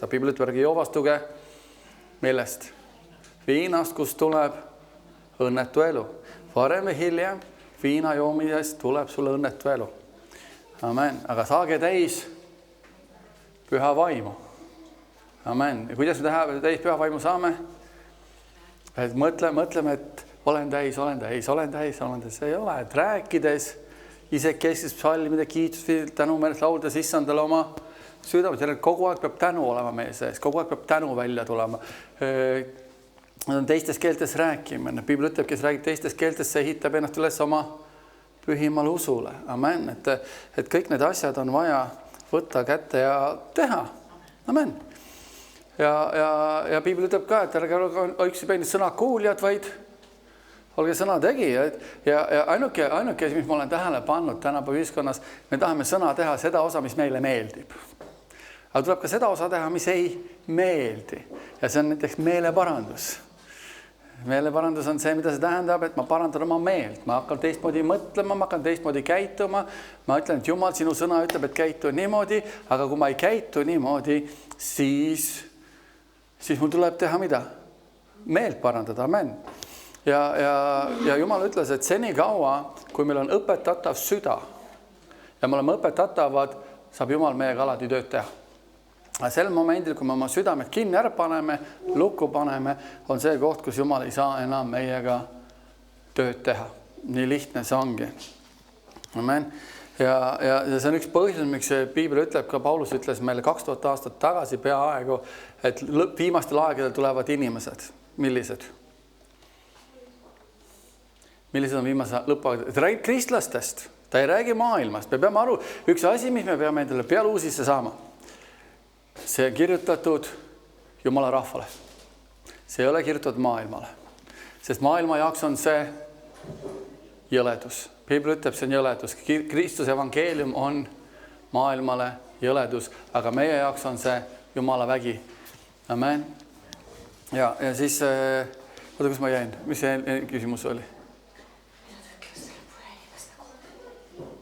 joovastada. Piibel ütleb, ärge joovastuge millest? Viinast, kus tuleb õnnetu elu. Varem või hiljem viina joomisest tuleb sulle õnnetu elu. Amen. Aga saage täis püha vaimu. Amen. Ja kuidas me täis püha vaimu saame? Et mõtleme, et olen täis. See ei ole. Et rääkides, isekeskis psalmide, kiitus, tänu meelest lauldes issandale oma südames. Kogu aeg peab tänu olema meie sees. Kogu aeg peab tänu välja tulema. Teistes keeltes rääkima. Piibel ütleb, kes räägib teistes keeltes, see ehitab ennast üles oma pühimal usule. Amen. Et kõik need asjad on vaja võtta kätte ja teha. Amen. Ja Piibel ütleb ka, et ärge ole üksipidi sõna kuuljad, vaid olge sõna tegijad. Ja ainuke asi, mis ma olen tähele pannud tänapäeva ühiskonnas, me tahame sõna teha seda osa, mis meile meeldib. Aga tuleb ka seda osa teha, mis ei meeldi. Ja see on näiteks meeleparandus. Meeleparandus on see, mida see tähendab, et ma parandan oma meelt. Ma hakkan teistmoodi mõtlema, ma hakkan teistmoodi käituma. Ma ütlen, et Jumal, sinu sõna ütleb, et käitu niimoodi, aga kui ma ei käitu niimoodi, siis mul tuleb teha mida? Meelt parandada, amen. Ja Jumal ütles, et senikaua, kui meil on õpetatav süda ja me oleme õpetatavad, saab Jumal meiega alati tööd teha. Aga sel momendil, kui me oma südamed kinni ära paneme, lukku paneme, on see koht, kus Jumal ei saa enam meiega tööd teha. Nii lihtne see ongi. Amen. Ja see on üks põhjus, miks Piibel ütleb, ka Paulus ütles meile 2000 aastat tagasi peaaegu, et viimastel aegadel tulevad inimesed. Millised? Millised on viimase lõpuaegade? Ta räägib kristlastest, ta ei räägi maailmast. Me peame aru, üks asi, mis me peame endale peale uusisse saama. See on kirjutatud Jumala rahvale. See ei ole kirjutatud maailmale. Sest maailma jaoks on see jõledus. Piibel ütleb, see on jõledus. Kristuse evangeelium on maailmale jõledus, aga meie jaoks on see Jumala vägi. Amen. Ja siis, kus ma jäin? Mis see küsimus oli?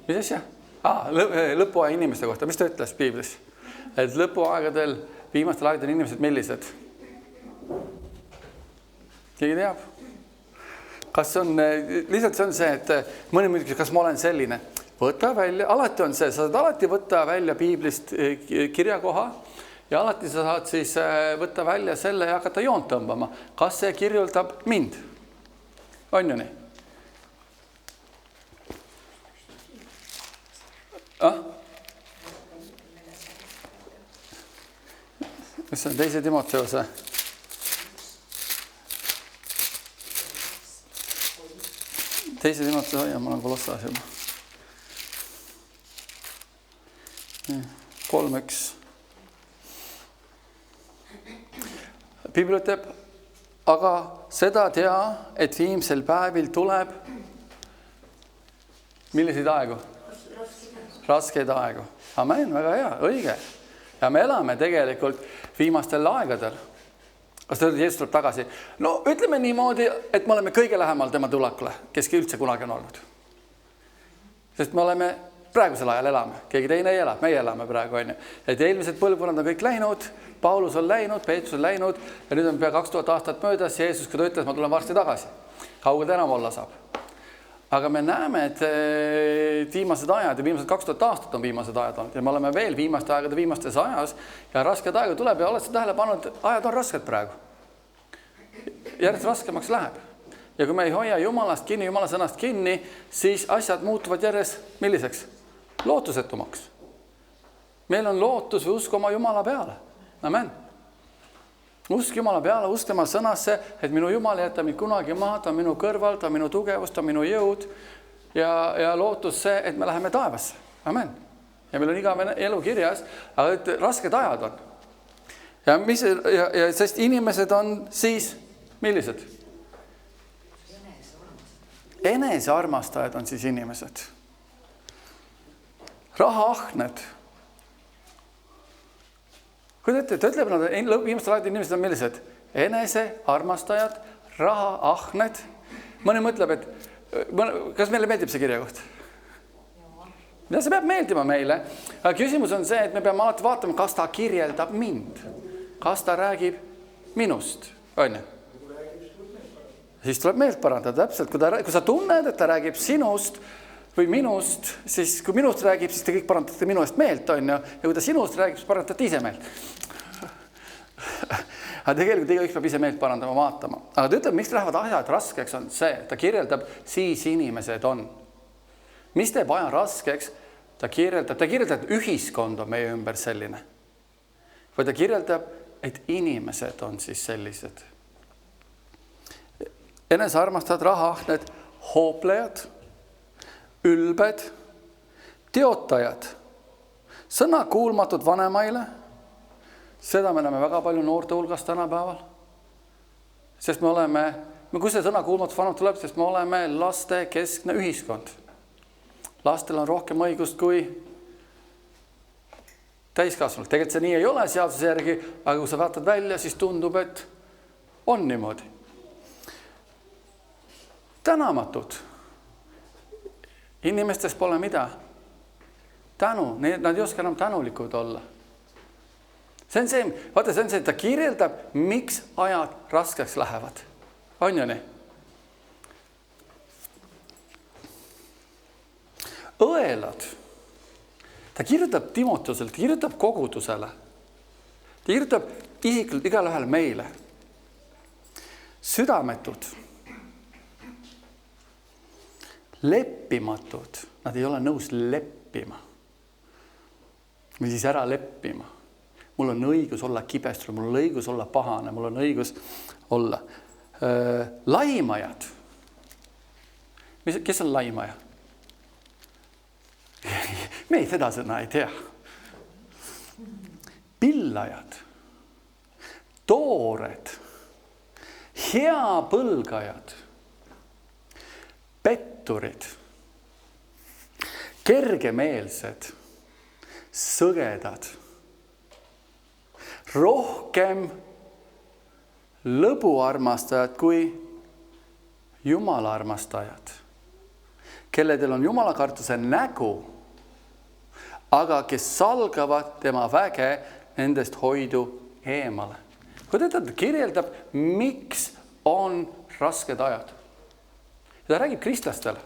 Mis asja? Lõpuaja inimeste kohta. Mis ta ütles Piiblis? Et lõpuaegadel, viimastel aegadel inimesed millised? Keegi teab? Kas on, lihtsalt see on see, et mõni mõni, kas ma olen selline? Võta välja, alati on see, sa saad alati võtta välja Piiblist kirjakoha ja alati sa saad siis võtta välja selle ja hakata joont tõmbama. Kas see kirjuldab mind? On ju nii? Mis on teise Timoteose? Teise Timoteose, ja ma olen Kolossas juba. 3:1. Piibel ütleb, aga seda tea, et viimsel päevil tuleb milliseid aegu? Raskeid aegu. Amen, väga hea, õige. Ja me elame tegelikult viimastel aegadel. Kas ta Jeesus tuleb tagasi? No ütleme niimoodi, et me oleme kõige lähemal tema tulekule, kes üldse kunagi on olnud. Sest me oleme praegusel ajal elame. Keegi teine ei elab, meie elame praegu. Et eelmised põlvkonnad on kõik läinud, Paulus on läinud, Peetrus on läinud ja nüüd on pea 2000 aastat möödas. Jeesus, kui ta ütles, ma tulen varsti tagasi. Kaugel ta enam olla saab. Aga me näeme, et viimased ajad ja viimased 2000 aastat on viimased ajad olnud ja me oleme veel viimaste aegade viimastes ajas ja rasked aega tuleb ja oled sa tähele pannud, ajad on rasked praegu. Järjest raskemaks läheb. Ja kui me ei hoia Jumalast kinni, Jumala sõnast kinni, siis asjad muutuvad järjest milliseks? Lootusetumaks. Meil on lootus või usk oma Jumala peale. Amen. Usk Jumala peale, usk tema sõnasse, et minu Jumal ei jäta mind kunagi maha, ta on minu kõrval, ta on minu tugevus, ta on minu jõud ja lootus see, et me läheme taevasse. Amen. Ja meil on igavene elu kirjas, aga et rasked ajad on. Ja sest inimesed on siis millised? Enesearmastajad on siis inimesed. Rahaahned. Kui te ütleb, et viimastel aegade inimesed on millised? Enesearmastajad, rahaahned. Mõni mõtleb, et kas meile meeldib see kirjakoht? Ja see peab meeldima meile. Aga küsimus on see, et me peame alati vaatama, kas ta kirjeldab mind. kas ta räägib minust, on ju? Siis tuleb meelt parandada täpselt, kui sa tunned, et ta räägib sinust või minust, siis kui minust räägib, siis te kõik parandate minu eest meelt, on ju, ja kui ta sinust räägib, siis parandate ise meelt. Aga tegelikult igaüks peab ise meelt parandama, vaatama. Aga ta ütleb, miks lähevad asjad raskeks, on see, ta kirjeldab, siis inimesed on. Mis teeb aja raskeks? Ta kirjeldab, et ühiskond on meie ümber selline. Või ta kirjeldab, et inimesed on siis sellised. Enesearmastad, rahaahned, hooplejad, ülbed, teotajad, sõnakuulmatud vanemaile. Seda me näeme väga palju noorte hulgas tänapäeval. Sest me oleme, kui see sõnakuulmatud vanem tuleb, sest me oleme laste keskne ühiskond. Lastel on rohkem õigust kui täiskasvanud. Tegelikult see nii ei ole seaduse järgi, aga kui sa vaatad välja, siis tundub, et on niimoodi. Tänamatud. Inimestes pole mida. Tänu. Nad ei oska enam tänulikud olla. See on see, et ta kirjeldab, miks ajad raskeks lähevad. On ju nii? Õelad. Ta kirjutab Timoteusele, ta kirjutab kogudusele. Ta kirjutab isiklikult igale ühele meile. Südametud. Leppimatud. Nad ei ole nõus leppima. Või siis ära leppima. Mul on õigus olla kibestul, mul on õigus olla pahane, mul on õigus olla laimajad. Kes on laimaja? Me ei seda sõna ei tea. Pillajad, toored, heapõlgajad, petturid, kergemeelsed, sõgedad, rohkem lõbuarmastajad kui Jumala armastajad, kelledel on jumalakartuse nägu, aga kes salgavad tema väge nendest hoidu eemale. Kui ta kirjeldab, miks on rasked ajad. Ja ta räägib kristlastele.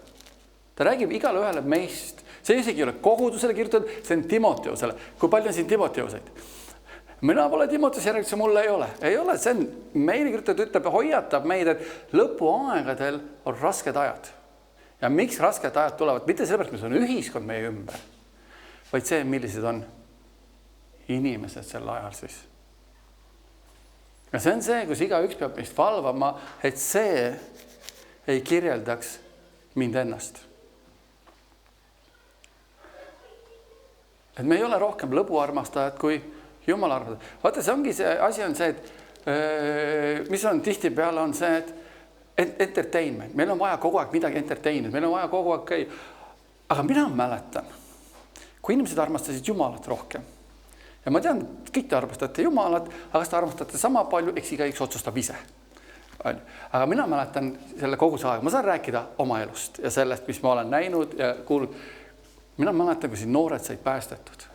Ta räägib igale ühele meist. See isegi ei ole kogudusele kirjutatud, see on Timoteusele. Kui palju on siin Timoteoseid? Mina pole Timoteuse järelikult, see mulle ei ole. Ei ole, see on meile kirjutatud, ütleb, hoiatab meid, et lõpuaegadel on rasked ajad. Ja miks rasked ajad tulevad? Mitte sellepärast, mis on ühiskond meie ümber, vaid see, millised on inimesed sel ajal siis. Ja see on see, kus igaüks peab meist valvama, et see ei kirjeldaks mind ennast. Et me ei ole rohkem lõbuarmastajad kui Jumala armastajad. Vaata, see ongi see asi on see, et mis on tihtipeale on see, et entertainment. Meil on vaja kogu aeg midagi entertainment, meil on vaja kogu aeg käia. Aga mina mäletan, kui inimesed armastasid Jumalat rohkem. Ja ma tean, kõik te armastate Jumalat, aga kas te armastate sama palju, eks igaüks otsustab ise. Aga mina mäletan selle kogu see aeg, ma saan rääkida oma elust ja sellest, mis ma olen näinud ja kuulnud. Mina mäletan, kui siin noored said päästetud.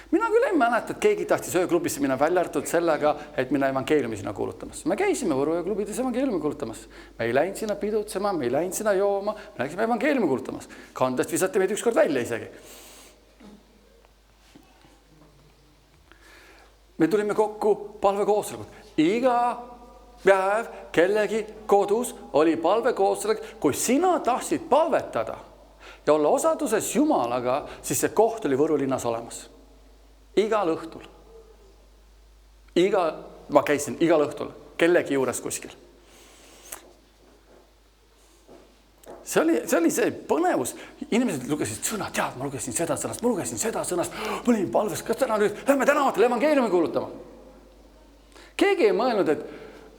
Mina küll ei mäleta, et keegi tahtis ööklubisse minna välja arvatud sellega, et minna evangeeliumi sinna kuulutamas. Me käisime Võru ööklubides evangeeliumi kuulutamas. Me ei läinud sinna pidutsema, me ei läinud sinna jooma, me läksime evangeeliumi kuulutamas. Kandest visati meid ükskord välja isegi. Me tulime kokku palvekoosolekut. Iga päev kellegi kodus oli palvekoosolek, kui sina tahtsid palvetada ja olla osaduses Jumalaga, siis see koht oli Võru linnas olemas. Igal õhtul. Ma käisin igal õhtul kellegi juures kuskil. See oli see põnevus. Inimesed lugesid sõnad, tead, ma lugesin seda sõnast, ma olin palves, kas täna nüüd lähme tänavatele evangeeliumi kuulutama. Keegi ei mõelnud,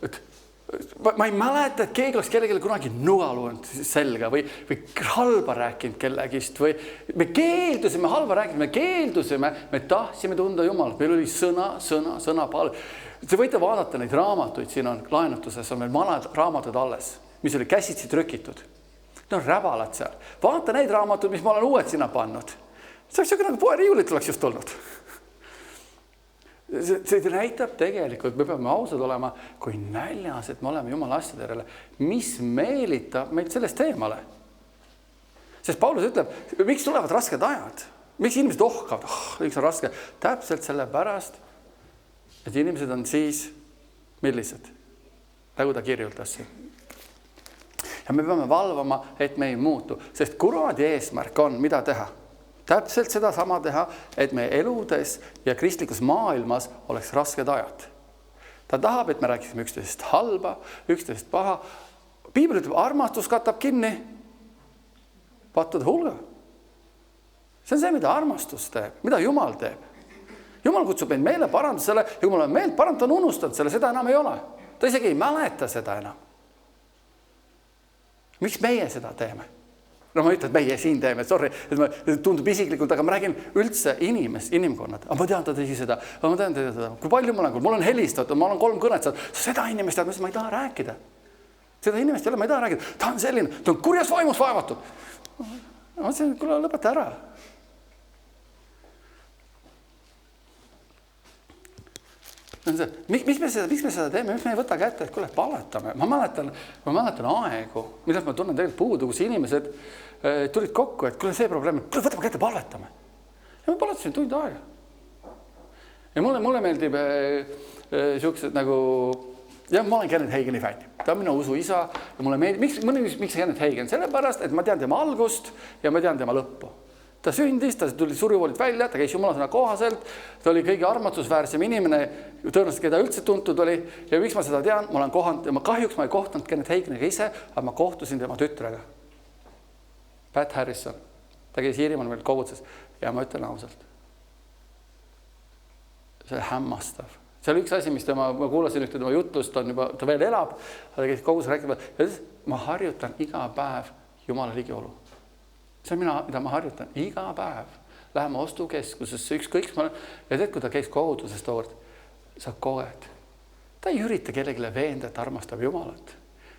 et ma ei mäleta, et keegi oleks kellelegi kunagi nugalunud selga või halba rääkinud kellegist või me keeldusime halba rääkinud, me tahtsime tunda Jumalat, meil oli sõna palve. Te võite vaadata neid raamatuid, siin on laenutuses, on meil vanad raamatud alles, mis oli käsitsi trükitud. Need on räbalad seal. Vaata neid raamatud, mis ma olen uued sinna pannud. See oleks nagu poe riiulit oleks just olnud. See näitab tegelikult, me peame ausad olema, kui näljas, et me oleme Jumala asjade järele, mis meelitab meid sellest eemale. Sest Paulus ütleb, miks tulevad rasked ajad? Miks inimesed ohkavad? Miks on raske? Täpselt selle pärast, et inimesed on siis millised? Nagu ta kirjutas siin. Ja me peame valvama, et me ei muutu. Sest kuradi eesmärk on, mida teha? Täpselt seda sama teha, et meie eludes ja kristlikus maailmas oleks rasked ajad. Ta tahab, et me rääkisime üksteisest halba, üksteisest paha. Piibel ütleb, armastus katab kinni pattude hulga. See on see, mida armastus teeb, mida Jumal teeb. Jumal kutsub meid meele parandusele ja kui me oleme meelt parandanud, on unustanud selle, seda enam ei ole. Ta isegi ei mäleta seda enam. Miks meie seda teeme? No ma ütlen, et meie siin teeme, sorry, et tundub isiklikult, aga ma räägin üldse inimkonnad. Ma tean ta tegi seda, ma tean teda. Kui palju mul on helistatud, ma olen 3 kõnet saanud, seda inimest tead, ma ei taha rääkida. Seda inimest ei ole, ma ei taha rääkida. Ta on selline, ta on kurjas vaimus vaevatud. Ma mõtlesin, kuule, lõpeta ära. Miks me seda teeme? Miks me ei võta kätte, et kuule, paletame. Ma mäletan aegu, millest ma tunnen tegelikult puudu, kus inimesed tulid kokku, et kuule see probleem, kuule võtame kätte, paletame. Ja ma paletasin tund aega. Ja mulle meeldib siuksed nagu, ja ma olen Kenneth Hagini fänn. Ta on minu usu isa ja mulle meeldib, miks Kenneth Hagen? Sellepärast, et ma tean tema algust ja ma tean tema lõppu. Ta sündis, ta tuli surjuvoolilt välja, ta käis Jumala sõna kohaselt, ta oli kõige armastusväärsem inimene, tõenäoliselt keda üldse tuntud oli ja miks ma seda tean, ma olen kohanud, kahjuks ma ei kohtanud Kenneth Haginiga ise, aga ma kohtusin tema tütrega. Pat Harrison, ta käis Iirimaal meil kogutses ja ma ütlen ausalt. See oli hämmastav. See oli üks asi, mis ma kuulasin ühte tema jutlust, ta veel elab, ta käis kogus rääkima ja ma harjutan iga päev Jumala ligiolu. See on mida ma harjutan iga päev. Läheme ostukeskusesse, ükskõik ma olen. Ja tead, kui ta käis koguduses tookord, sa koged. Ta ei ürita kellegile veenda, et armastab Jumalat.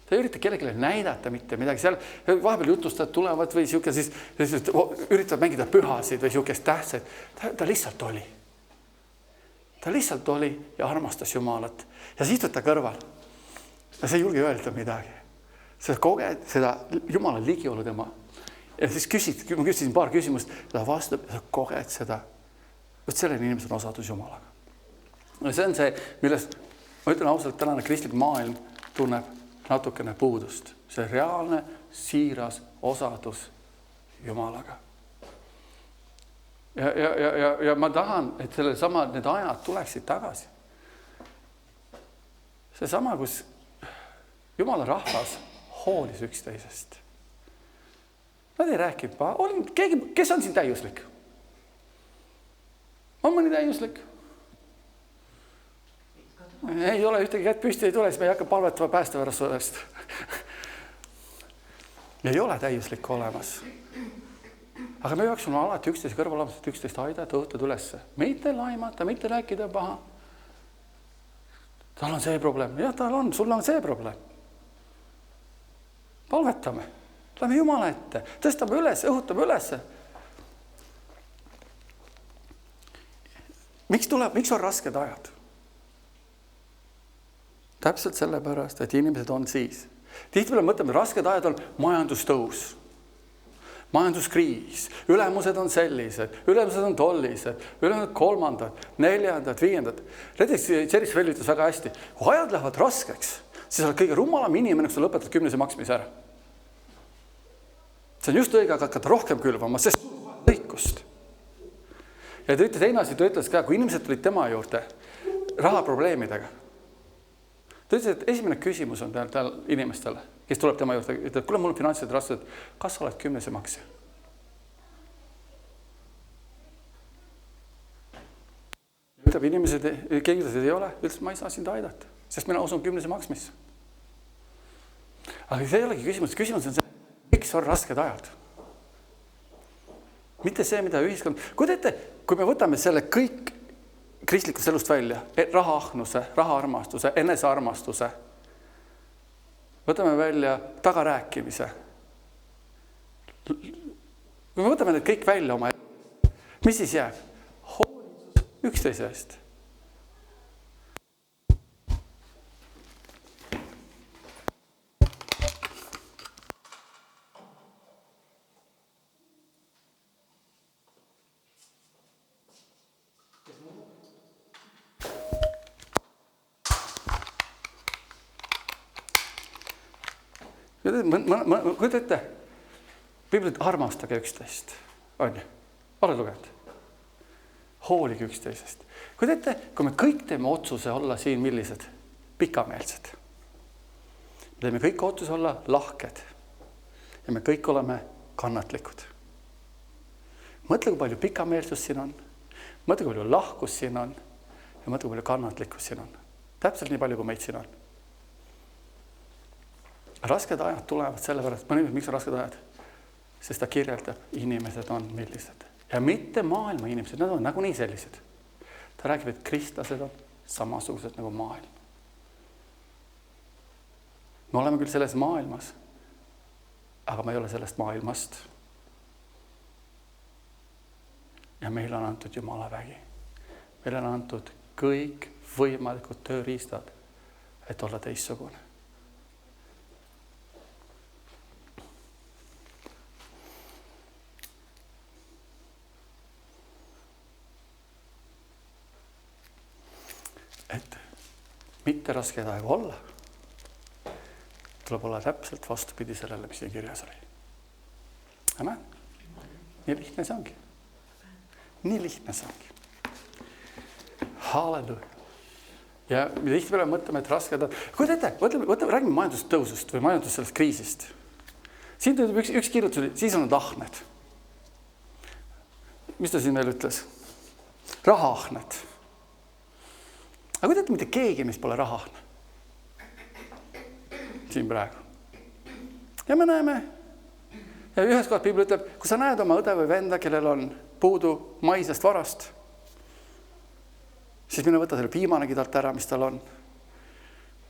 Ta ei ürita kellegile näidata mitte midagi. Seal vahepeal jutustajad tulevad või siuke, siis üritavad mängida pühasid või siukest tähtsaid. Ta lihtsalt oli. Ta lihtsalt oli ja armastas Jumalat. Ja siis ta kõrval. Ja sa ei julge öelda midagi. Sa koged seda Jumala ligiolu tema. Ja siis ma küsisin paar küsimust, ta vastab ja sa koged seda. Võt selline inimesed on osadus Jumalaga. Ja see on see, millest ma ütlen ausalt, tänane kristlik maailm tunneb natukene puudust. See reaalne, siiras osadus Jumalaga. Ja ma tahan, et need ajad tuleksid tagasi. See sama, kus Jumala rahvas hoolis üksteisest. Nad ei rääkinud paha. Kes on siin täiuslik? On mõni täiuslik? Ei ole ühtegi kätt püsti, ei tule, siis me ei hakka palvetama päästevärast. Ei ole täiuslik olemas. Aga me peaks olema alati üksteist kõrval olema, et üksteist aidata, õhtud ülesse. Mitte laimata, mitte rääkida paha. Tal on see probleem. Jah, tal on, sul on see probleem. Palvetame. Lähme Jumala ette, tõstame üles, õhutame üles. Miks on rasked ajad? Täpselt sellepärast, et inimesed on siis. Tihtipeale mõtleme, rasked ajad on majandustõus, majanduskriis, ülemused on sellised, ülemused on tollised, ülemused 3., 4., 5. Näiteks Jerry Svell ütles väga hästi, kui ajad lähevad raskeks, siis oled kõige rumalam inimene, kui sa lõpetad 10. maksmise ära. See on just õige, aga hakata rohkem külvama, sest lõikust. Ja ta ütles ka, kui inimesed tulid tema juurde rahaprobleemidega. Ta ütles, et esimene küsimus on tal inimestele, kes tuleb tema juurde, ütleb, kuule, mul on finantsilised raskused, kas sa oled 10. maksja? Ütleb inimesed, keegi ei ole, ütles, ma ei saa sind aidata, sest mina usun 10. maksmisse. Aga see ei olegi küsimus on see, miks on rasked ajad? Mitte see, mida ühiskond... Kui me võtame selle kõik kristlikust elust välja, rahaahnuse, rahaarmastuse, enesearmastuse, võtame välja tagarääkimise. Kui me võtame need kõik välja oma elu, mis siis jääb? Hoolitsus üksteise eest. kujuta ette, piiblit armastage üksteist, on ju, oled lugenud? Hoolige üksteisest. Kujuta ette, kui me kõik teeme otsuse olla siin millised? Pikameelsed. Me teeme kõik otsuse olla lahked ja me kõik oleme kannatlikud. Mõtle, kui palju pikameelsust siin on, mõtle, kui palju lahkus siin on ja mõtle, kui palju kannatlikkus siin on. Täpselt nii palju, kui meid siin on. Rasked ajad tulevad sellepärast, miks on rasked ajad? Sest ta kirjeldab, inimesed on millised. Ja mitte maailma inimesed, nad on nagunii sellised. Ta räägib, et kristlased on samasugused nagu maailm. Me oleme küll selles maailmas, aga me ei ole sellest maailmast. Ja meile on antud Jumala vägi. Meile on antud kõik võimalikud tööriistad, et olla teistsugune. Et mitte rasked aegu olla, tuleb olla täpselt vastupidi sellele, mis siin kirjas oli. Amen. Nii lihtne see ongi. Nii lihtne see ongi. Halleluja. Ja me tihti peale mõtleme, et rasked on. Kujuta ette, räägime majandustõusust või majandus sellest kriisist. Siin tuleb üks kirjutus, siis on ahned. Mis ta siin veel ütles? Rahahned. Aga kui teete, mitte keegi, mis pole rahahne? Siin praegu. Ja me näeme. Ja ühes kohas piibel ütleb, kui sa näed oma õde või venda, kellel on puudu maisest varast, siis mine võta selle piimanegi talt ära, mis tal on.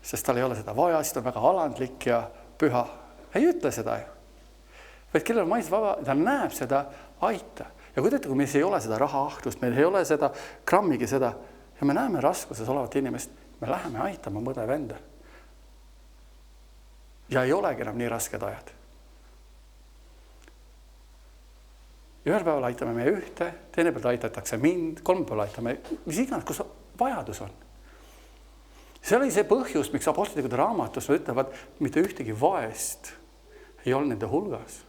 Sest tal ei ole seda vaja, siis ta on väga alandlik ja püha. Ei ütle seda ju. Vaid kellel on maisest vaba, ta näeb seda, aita. Ja kui teete, kui meil ei ole seda rahaahtust, meil ei ole seda grammigi seda, ja me näeme raskuses olevat inimest, me läheme aitama mõde venda. Ja ei olegi enam nii rasked ajad. Ühel päeval aitame me ühte, teine päeval aitatakse mind, kolm päeval aitame, mis iganes, kus vajadus on. See oli see põhjus, miks apostlikud raamatus ütlevad, mitte ühtegi vaest ei olnud nende hulgas.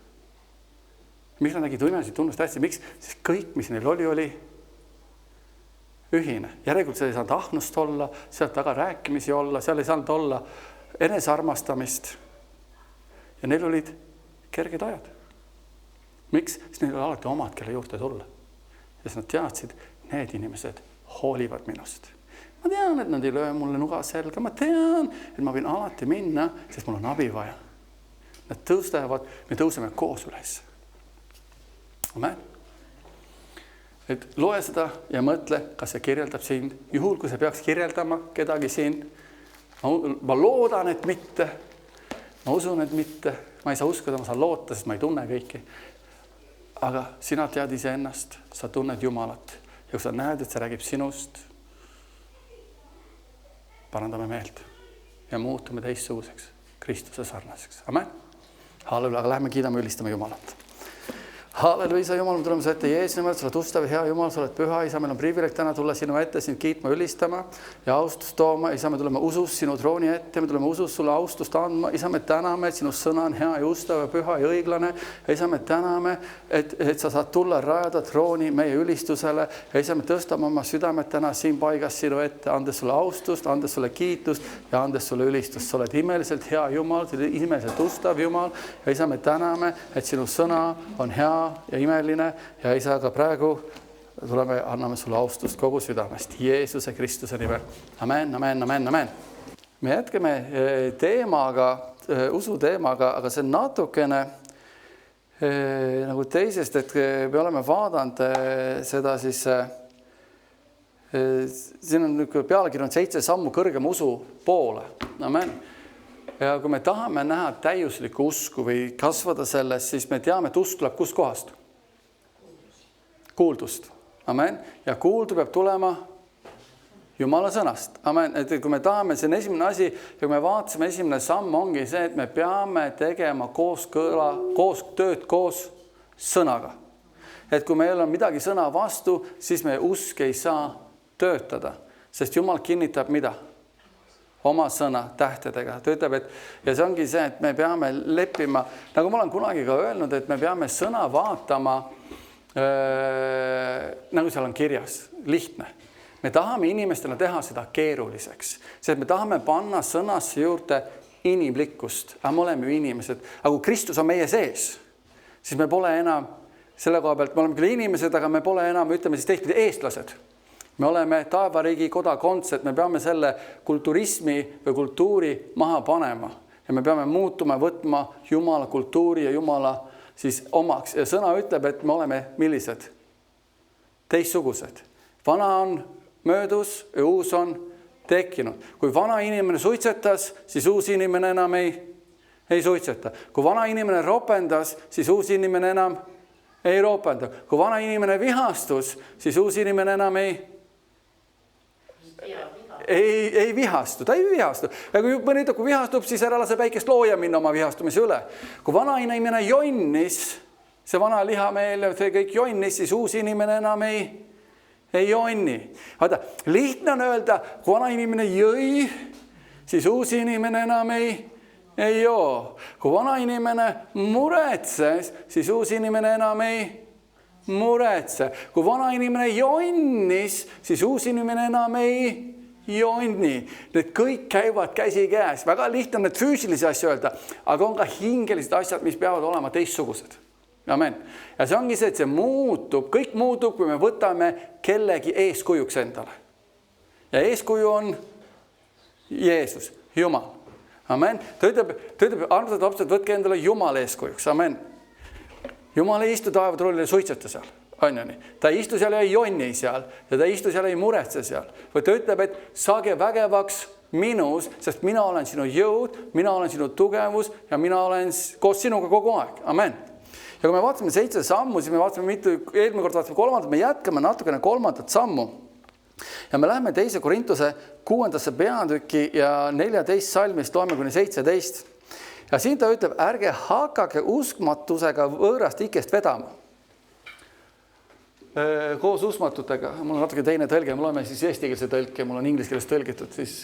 Miks nad nägid võimelisi tunnust hästi? Miks? Sest kõik, mis neil oli ühine. Järelikult seal ei saanud ahnust olla, sealt taga rääkimisi olla, seal ei saanud olla enesearmastamist. Ja neil olid kerged ajad. Miks? Sest neil oli alati omad, kelle juurde tulla. Ja nad teadsid, need inimesed hoolivad minust. Ma tean, et nad ei löö mulle nuga selga. Ma tean, et ma võin alati minna, sest mul on abi vaja. Nad tõustavad, me tõuseme koos üles. Amen. Et loe seda ja mõtle, kas see kirjeldab sind. Juhul, kui see peaks kirjeldama kedagi sind. Ma loodan, et mitte. Ma usun, et mitte. Ma ei saa uskuda, ma saan loota, sest ma ei tunne kõiki. Aga sina tead ise ennast, sa tunned Jumalat. Ja kui sa näed, et see räägib sinust, parandame meelt ja muutume teistsuguseks, Kristuse sarnaseks. Amen. Halleluja, aga lähme kiidame, ülistame Jumalat. Halleluja, Isa Jumal, me tuleme su ette Jeesuse nimel, sa oled ustav, hea Jumal, sa oled püha, Isa, meil on privileeg täna tulla sinu ette, sind kiitma, ülistama ja austust tooma. Isa, me tuleme usus sinu trooni ette, me tuleme usus sulle austust andma. Isa, me täname, et sinu sõna on hea ja ustav ja püha ja õiglane. Isa, me täname, et sa saad tulla rajada trooni meie ülistusele. Isa, me tõstame oma südamed täna siin paigas sinu ette, andes sulle austust, andes sulle kiitust ja andes sulle ülistust. Sa oled imeliselt hea Jumal, imeliselt ustav Jumal. Ja Isa, me täname, et sinu sõna on hea ja imeline ja Isa, ka praegu tuleme, anname sulle austust kogu südamest. Jeesuse Kristuse nimel. Amen, amen, amen, amen. Me jätkame teemaga, usu teemaga, aga see on natukene nagu teisest, et me oleme vaadanud seda siis, siin on pealkiri on 7 sammu kõrgema usu poole. Amen. Ja kui me tahame näha täiuslikku usku või kasvada selles, siis me teame, et usk tuleb kust kohast? Kuuldust. Amen. Ja kuuldu peab tulema Jumala sõnast. Amen. Et kui me tahame, see on esimene asi ja kui me vaatasime, esimene samm ongi see, et me peame tegema koos tööd koos sõnaga. Et kui meil on midagi sõna vastu, siis meie usk ei saa töötada. Sest Jumal kinnitab mida? oma sõna tähtedega. Ta ütleb, et ja see ongi see, et me peame leppima, nagu ma olen kunagi ka öelnud, et me peame sõna vaatama nagu seal on kirjas, lihtne. Me tahame inimestele teha seda keeruliseks, sest me tahame panna sõnasse juurde inimlikkust, aga me oleme ju inimesed, aga kui Kristus on meie sees, siis me pole enam selle koha pealt, me oleme küll inimesed, aga me pole enam, ütleme siis teistpidi eestlased. Me oleme taevariigi kodakondsed, me peame selle kulturismi või kultuuri maha panema ja me peame muutuma, võtma Jumala kultuuri ja Jumala siis omaks ja sõna ütleb, et me oleme millised? Teistsugused. Vana on möödus ja uus on tekkinud. Kui vana inimene suitsetas, siis uus inimene enam ei suitseta. Kui vana inimene ropendas, siis uus inimene enam ei ropenda. Kui vana inimene vihastus, siis uus inimene enam ei vihastu, ta ei vihastu. Ja kui mõni ütleb, kui vihastub, siis ära lase päikest looja minna oma vihastumise üle. Kui vana inimene jonnis, see vana lihameel, see kõik jonnis, siis uus inimene enam ei jonni. Vaata, lihtne on öelda, kui vana inimene jõi, siis uus inimene enam ei joo. Kui vana inimene muretses, siis uus inimene enam ei muretse. Kui vana inimene jonnis, siis uus inimene enam ei jonni. Need kõik käivad käsi käes. Väga lihtne on need füüsilisi asju öelda, aga on ka hingelised asjad, mis peavad olema teistsugused. Amen. Ja see ongi see, et see muutub, kõik muutub, kui me võtame kellegi eeskujuks endale. Ja eeskuju on Jeesus, Jumal. Amen. Ta ütleb, armsad lapsed, võtke endale Jumal eeskujuks. Amen. Jumal ei istu taevatrollile suitseta seal. On ju nii. Ta ei istu seal ja ei jonni seal ja ta ei istu seal ja ei muretse seal. Või ta ütleb, et saage vägevaks minus, sest mina olen sinu jõud, mina olen sinu tugevus ja mina olen koos sinuga kogu aeg. Amen. Ja kui me vaatame 7 sammu, siis me vaatame eelmine kord vaatame 3, me jätkame natukene 3. sammu. Ja me läheme 2. Korintuse 6. peatüki ja 14 salmist loeme kuni 17. Ja siin ta ütleb, ärge hakake uskmatusega võõrast ikest vedama. Koos uskmatutega, mul on natuke teine tõlge, me loeme siis eestikeelse tõlke, mul on ingliskeeles tõlgitud siis.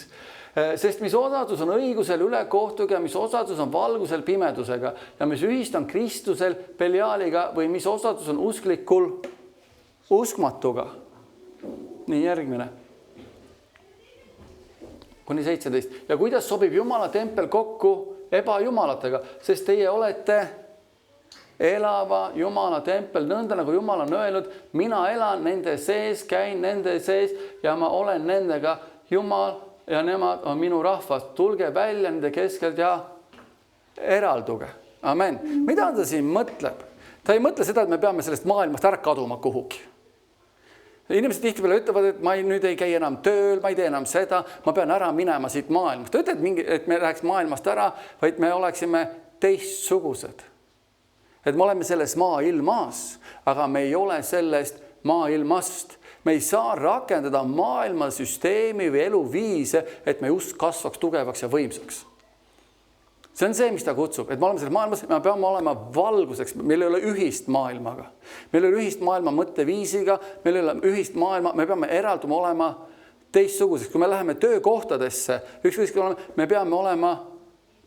Sest mis osadus on õigusel üle kohtuga, mis osadus on valgusel pimedusega ja mis ühist on Kristusel Belialiga või mis osadus on usklikul uskmatuga. Nii järgmine. Kuni 17. Ja kuidas sobib Jumala tempel kokku ebajumalatega, sest teie olete elava Jumala tempel, nõnda nagu Jumal on öelnud, mina elan nende sees, käin nende sees ja ma olen nendega Jumal ja nemad on minu rahvas. Tulge välja nende keskelt ja eralduge. Amen. Mida ta siin mõtleb? Ta ei mõtle seda, et me peame sellest maailmast ära kaduma kuhugi. Inimesed tihtipeale ütlevad, et ma nüüd ei käi enam tööl, ma ei tee enam seda, ma pean ära minema siit maailmast. Ta ütleb, et me läheks maailmast ära, vaid me oleksime teistsugused. Et me oleme selles maailmas, aga me ei ole sellest maailmast. Me ei saa rakendada maailmasüsteemi või eluviise, et me usk kasvaks tugevaks ja võimsaks. See on see, mis ta kutsub, et me oleme selles maailmas, me peame olema valguseks, meil ei ole ühist maailmaga. Meil ei ole ühist maailma mõtteviisiga, meil ei ole ühist maailma, me peame eralduma olema teistsuguseks. Kui me läheme töökohtadesse, me peame olema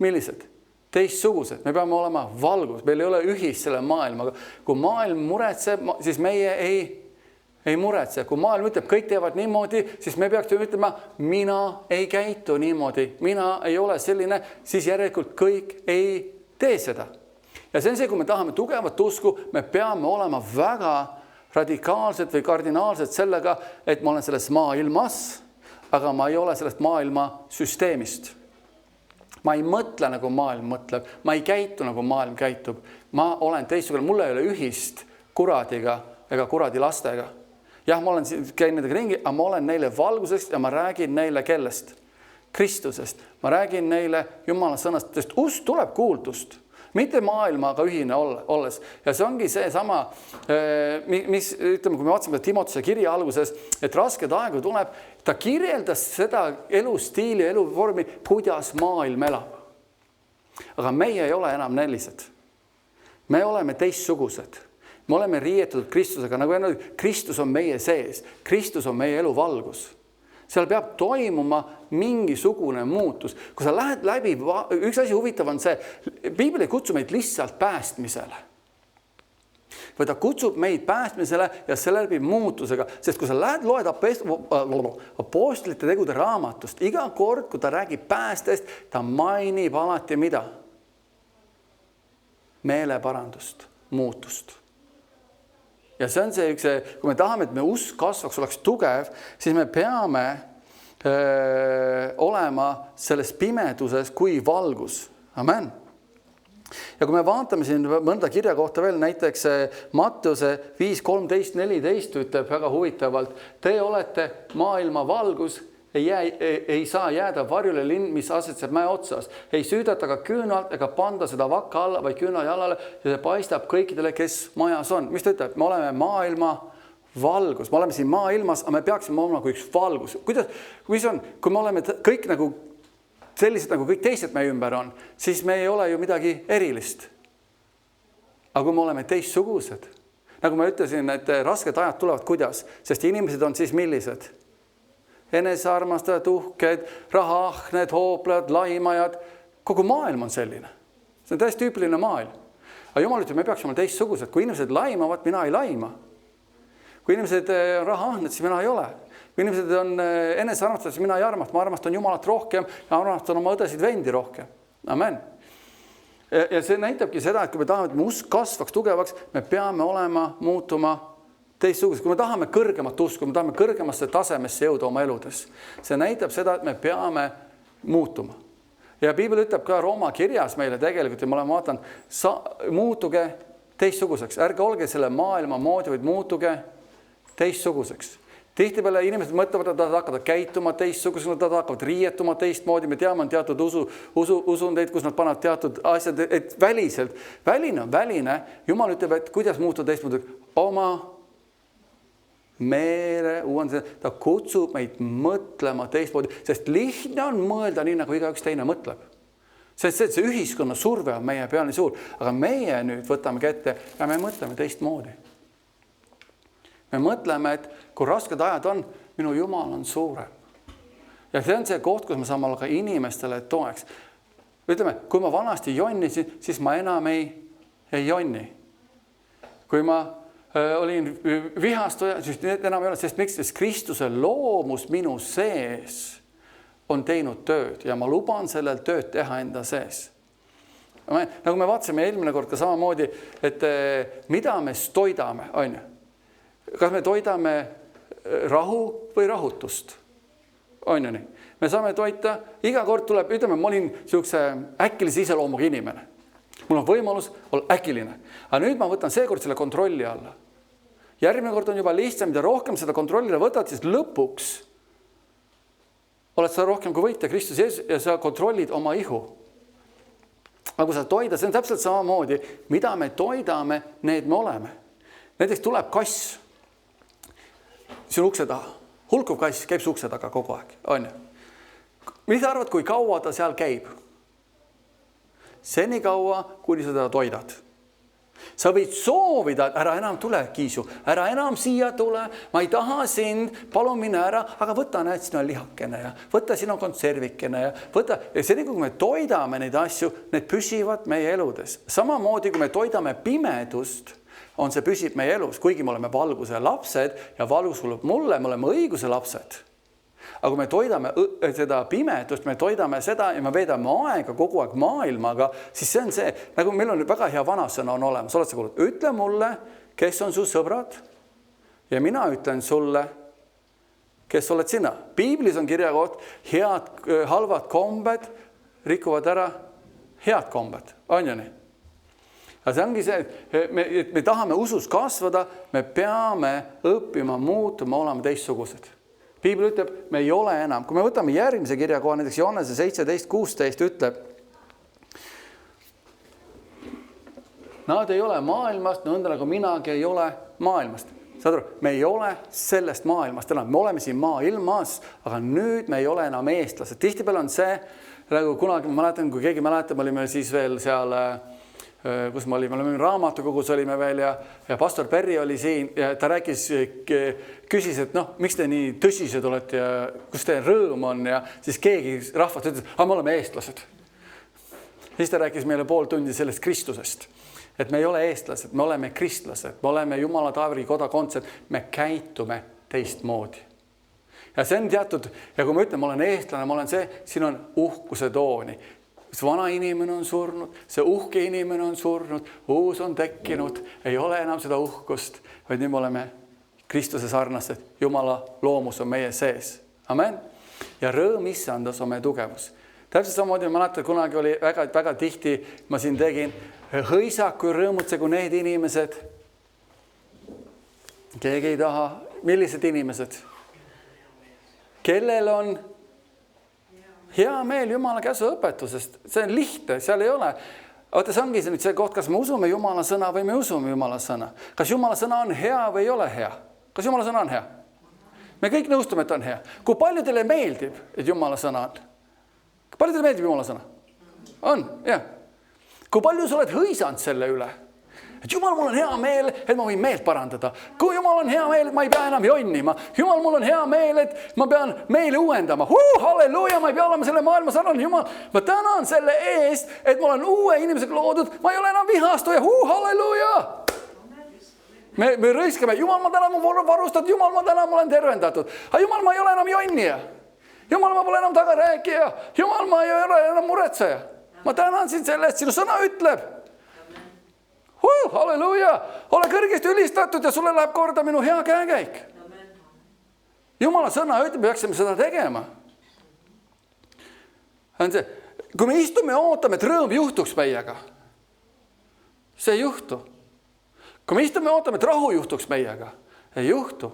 millised? Teistsugused, me peame olema valgus, meil ei ole ühist selle maailmaga. Kui maailm muretseb, siis meie ei muretse. Kui maailm ütleb, kõik teevad niimoodi, siis me peaksime ütlema, mina ei käitu niimoodi, mina ei ole selline, siis järelikult kõik ei tee seda. Ja see on see, kui me tahame tugevat usku, me peame olema väga radikaalsed või kardinaalsed sellega, et ma olen selles maailmas, aga ma ei ole sellest maailma süsteemist. Ma ei mõtle, nagu maailm mõtleb, ma ei käitu, nagu maailm käitub. Ma olen teistsugune, mul ei ole ühist kuradiga ega kuradi lastega. Jah, ma käin nendega ringi, aga ma olen neile valgusest ja ma räägin neile kellest? Kristusest. Ma räägin neile Jumala sõnast, sest usk tuleb kuuldust. Mitte maailmaga ühine olles. Ja see ongi see sama, mis ütleme, kui me vaatasime Timotuse kirja alguses, et rasked aegu tuleb, ta kirjeldas seda elustiili, eluvormi, kuidas maailm elab. Aga meie ei ole enam nellised. Me oleme teistsugused. Me oleme riietud Kristusega, nagu enne, Kristus on meie sees. Kristus on meie elu valgus. Seal peab toimuma mingisugune muutus. Kui sa lähed läbi, üks asi huvitav on see, Piibel ei kutsu meid lihtsalt päästmisele. Või ta kutsub meid päästmisele ja selle läbi muutusega. Sest kui sa loed apostlite tegude raamatust, iga kord, kui ta räägib päästest, ta mainib alati mida? Meeleparandust, muutust. Ja see on see, kui me tahame, et me usk kasvaks, oleks tugev, siis me peame olema selles pimeduses kui valgus. Amen. Ja kui me vaatame siin mõnda kirja kohta veel, näiteks Matteuse 5:13-14 ütleb väga huvitavalt, te olete maailma valgus, ei saa jääda varjule linn, mis asetseb mäe otsas. Ei süüdata ka küünalt ega panda seda vakka alla, vaid küünla jalale ja see paistab kõikidele, kes majas on. Mis ta ütleb? Me oleme maailma valgus. Me oleme siin maailmas, aga me peaksime olema kui üks valgus. Kui me oleme kõik nagu sellised, nagu kõik teised meie ümber on, siis me ei ole ju midagi erilist. Aga kui me oleme teistsugused, nagu ma ütlesin, et rasked ajad tulevad kuidas, sest inimesed on siis millised? Enesearmastajad, uhked, rahaahned, hooplejad, laimajad. Kogu maailm on selline. See on täiesti tüüpiline maailm. Aga Jumal ütleb, me peaks olema teistsugused. Kui inimesed laimavad, mina ei laima. Kui inimesed on rahaahned, siis mina ei ole. Kui inimesed on enesearmastajad, siis mina ei armasta. Ma armastan Jumalat rohkem ja armastan oma õdesid vendi rohkem. Amen. Ja see näitabki seda, et kui me tahame, et me usk kasvaks tugevaks, me peame muutuma teistsugused. Kui me tahame kõrgemat usku, kui me tahame kõrgemasse tasemesse jõuda oma eludes, see näitab seda, et me peame muutuma. Ja Piibel ütleb ka Rooma kirjas meile tegelikult, ja ma olen vaatan, muutuge teistsuguseks. Ärge olge selle maailma moodi, vaid muutuge teistsuguseks. Tihtipeale inimesed mõtlevad, et nad hakkavad käituma teistsuguseks, nad hakkavad riietuma teistmoodi. Me teame, on teatud usundeid, kus nad panevad teatud asjad, et väliselt. Väline on väline. Jumal ütleb, et kuidas muutuda teistmoodi oma meele uuendada. Ta kutsub meid mõtlema teistmoodi, sest lihtne on mõelda nii, nagu igaüks teine mõtleb. Sest see ühiskonna surve on meie peal nii suur, aga meie nüüd võtame kätte ja me mõtleme teistmoodi. Me mõtleme, et kui rasked ajad on, minu Jumal on suurem. Ja see on see koht, kus me saame olla ka inimestele toeks. Ütleme, kui ma vanasti jonnisin, siis ma enam ei jonni. Kui ma olin vihastuja, siis enam ei ole, sest miks? Sest Kristuse loomus minu sees on teinud tööd ja ma luban sellel tööd teha enda sees. Nagu me vaatasime eelmine kord ka samamoodi, et mida me toidame, on ju? Kas me toidame rahu või rahutust? On ju nii? Me saame toita, iga kord tuleb, ütleme, ma olin niisuguse äkilise iseloomuga inimene. Mul on võimalus olla äkiline. Aga nüüd ma võtan seekord selle kontrolli alla. Järgmine kord on juba lihtsam, mida rohkem seda kontrollile võtad, siis lõpuks oled sa rohkem kui võitja Kristus Jeesus ja sa kontrollid oma ihu. Aga kui sa toida, see on täpselt samamoodi, mida me toidame, need me oleme. Näiteks tuleb kass. Siin ukse taha. Hulkuv kass käib ukse taga kogu aeg. On ju? Mis arvad, kui kaua ta seal käib? Seni kaua, kuni sa teda toidad. Sa võid soovida, et ära enam tule, Kiisu. Ära enam siia tule. Ma ei taha sind, palun mine ära, aga võta, näed, siin on lihakene ja võta, siin on konservikene ja võta. Ja seni, kui me toidame neid asju, need püsivad meie eludes. Samamoodi, kui me toidame pimedust, on see püsib meie elus, kuigi me oleme valguse lapsed ja valgus kuulub mulle, me oleme õiguse lapsed. Aga kui me toidame seda pimedust, me toidame seda ja me veedame aega kogu aeg maailmaga, siis see on see, nagu meil on väga hea vanasõna on olemas. Oled sa kuulnud? Ütle mulle, kes on su sõbrad ja mina ütlen sulle, kes oled sina. Piiblis on kirja koht, halvad kombed rikuvad ära head kombed. On ju nii? Aga see ongi see, et me tahame usus kasvada, me peame õppima, muutuma, olema teistsugused. Piibel ütleb, me ei ole enam. Kui me võtame järgmise kirjakoha, näiteks Johannese 17:16 ütleb, nad ei ole maailmast, nõnda nagu minagi ei ole maailmast. Saad aru, me ei ole sellest maailmast enam. Me oleme siin maailmas, aga nüüd me ei ole enam eestlased. Tihtipeale on see, nagu kunagi ma mäletan, kui keegi mäletab, olime siis veel seal kus me olime raamatukogus olime veel ja pastor Perri oli siin ja ta rääkis, küsis, et noh, miks te nii tõsised olete ja kus teie rõõm on ja siis keegi rahvast ütles, me oleme eestlased. Siis ta rääkis meile pool tundi sellest Kristusest, et me ei ole eestlased, me oleme kristlased, me oleme Jumala taevani kodakondsed, me käitume teistmoodi. Ja see on teatud, ja kui ma ütlen, ma olen eestlane, ma olen see, siin on uhkuse tooni. See vana inimene on surnud, see uhke inimene on surnud, uus on tekkinud, ei ole enam seda uhkust, vaid nüüd me oleme Kristuse sarnased. Jumala loomus on meie sees. Amen. Ja rõõm issandas on meie tugevus. Täpselt samamoodi, ma mäletan, kunagi oli väga tihti, ma siin tegin hõisaku ja rõõmutsegu need inimesed. Keegi ei taha. Millised inimesed? Kellel on hea meel Jumala käsu õpetusest? See on lihtne, seal ei ole. Oota, see ongi nüüd see koht, kas me usume Jumala sõna või me usume Jumala sõna. Kas Jumala sõna on hea või ei ole hea? Kas Jumala sõna on hea? Me kõik nõustume, et on hea. Kui palju teile meeldib, et Jumala sõna on? Kui palju teile meeldib Jumala sõna? On, jah. Kui palju sa oled hõisanud selle üle? Et Jumal, mul on hea meel, et ma võin meelt parandada. Kui Jumal on hea meel, et ma ei pea enam jonnima. Jumal, mul on hea meel, et ma pean meele uuendama. Halleluuja, ma ei pea olema selle maailma sarnane. Jumal, ma tänan selle eest, et ma olen uue inimesega loodud. Ma ei ole enam vihastuja. Halleluja! Me rõiskame. Jumal, ma tänan, ma varustad. Jumal, ma tänan, ma olen tervendatud. Aga Jumal, ma ei ole enam jonnija. Jumal, ma pole enam tagarääkija. Jumal, ma ei ole enam muretseja. Ma tänan sind selle eest. Sinu sõna ütleb. Halleluja, ole kõrgesti ülistatud ja sulle läheb korda minu hea käekäik. Jumala sõna ütleb, peaksime seda tegema. Kui me istume ja ootame, et rõõm juhtuks meiega, see ei juhtu. Kui me istume ja ootame, et rahu juhtuks meiega, ei juhtu.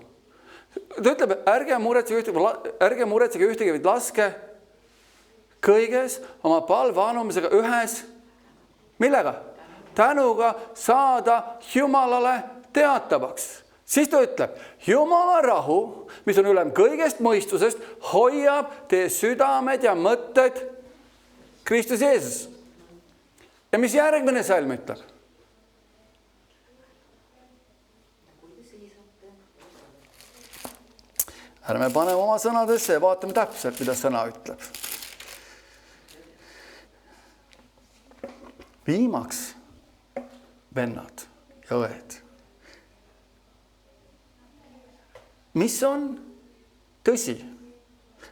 Ta ütleb, ärge muretsege ühtegi, vaid laske kõiges oma palve anumisega ühes. Millega? Tänuga saada Jumalale teatavaks. Siis ta ütleb, Jumala rahu, mis on ülem kõigest mõistusest, hoiab teie südamed ja mõtted Kristus Jeesus. Ja mis järgmine salm ütleb? Ärme paneme oma sõnadesse ja vaatame täpselt, mida sõna ütleb. Viimaks vennad ja õed. Mis on tõsi?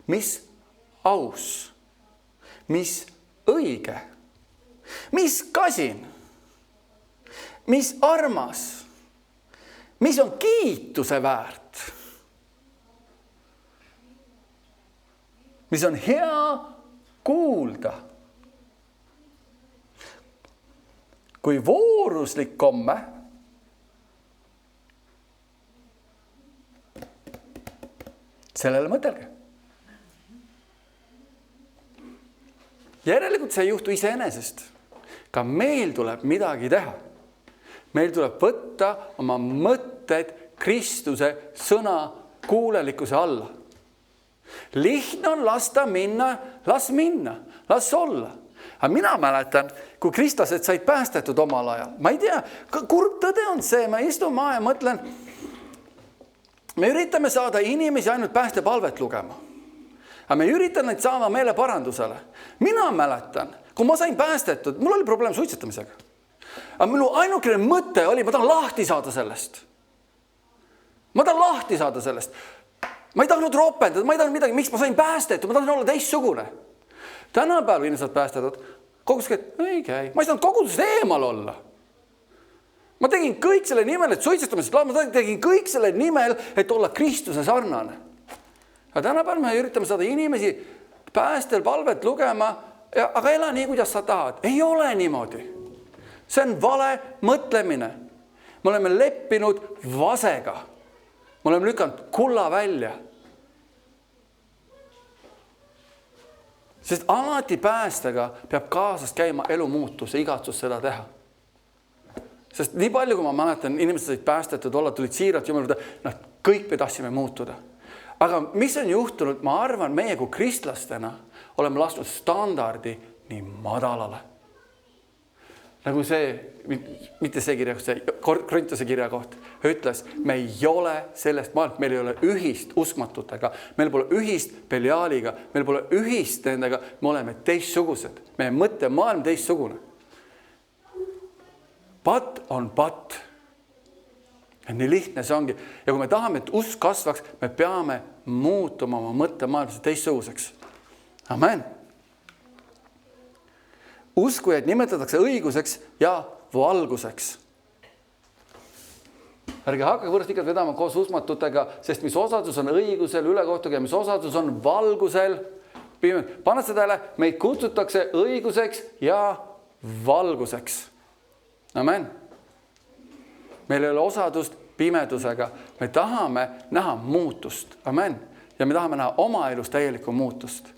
Mis aus? Mis õige? Mis kasin? Mis armas? Mis on kiituse väärt? Mis on hea kuulda? Kui vooruslik komme, sellele mõtelge. Järelikult see ei juhtu iseenesest. Ka meil tuleb midagi teha. Meil tuleb võtta oma mõtted Kristuse sõna kuulelikkuse alla. Lihtne on lasta minna, las olla. Aga mina mäletan, kui kristlased said päästetud omal ajal. Ma ei tea, kurb tõde on see, ma istun maha ja mõtlen, me üritame saada inimesi ainult päästepalvet lugema. Aga me üritan neid saama meele parandusele. Mina mäletan, kui ma sain päästetud, mul oli probleem suitsetamisega. Aga minu ainukene mõte oli, ma tahan lahti saada sellest. Ma ei tahtnud ropendada, ma ei tahtnud midagi, miks ma sain päästetud, ma tahtsin olla teistsugune. Tänapäeval inimesed päästetud, kogudused, ei käi. Ma ei saanud kogudusest eemal olla. Ma tegin kõik selle nimel, et suitsetamisest ma tegin kõik selle nimel, et olla Kristuse sarnane. Ja tänapäeval me üritame saada inimesi päästel palvet lugema, aga ela nii, kuidas sa tahad. Ei ole niimoodi. See on vale mõtlemine. Me oleme leppinud vasega. Me oleme lükanud kulla välja. Sest alati päästega peab kaasas käima elu muutus ja igatsus seda teha. Sest nii palju, kui ma mäletan, inimesed said päästetud olla, tulid siiralt Jumalda, kõik me tahtsime muutuda. Aga mis on juhtunud? Ma arvan, meie kui kristlastena oleme lasknud standardi nii madalale. nagu see, mitte see kirja, see Korintuse kirja koht, ütles, me ei ole sellest maailmast, meil ei ole ühist uskmatutega, meil pole ühist Beliaaliga, meil pole ühist nendega, me oleme teistsugused, meie mõttemaailm teistsugune. Patt on patt. Nii lihtne see ongi. Ja kui me tahame, et usk kasvaks, me peame muutuma oma mõttemaailmas teistsuguseks. Amen. Uskujaid nimetatakse õiguseks ja valguseks. Ärge hakka võrdselt ikka vedama koos uskmatutega, sest mis osadus on õigusel ülekohtuga ja mis osadus on valgusel. Paned seda jälle, meid kutsutakse õiguseks ja valguseks. Amen. Meil ei ole osadust pimedusega. Me tahame näha muutust. Amen. Ja me tahame näha oma elus täielikku muutust.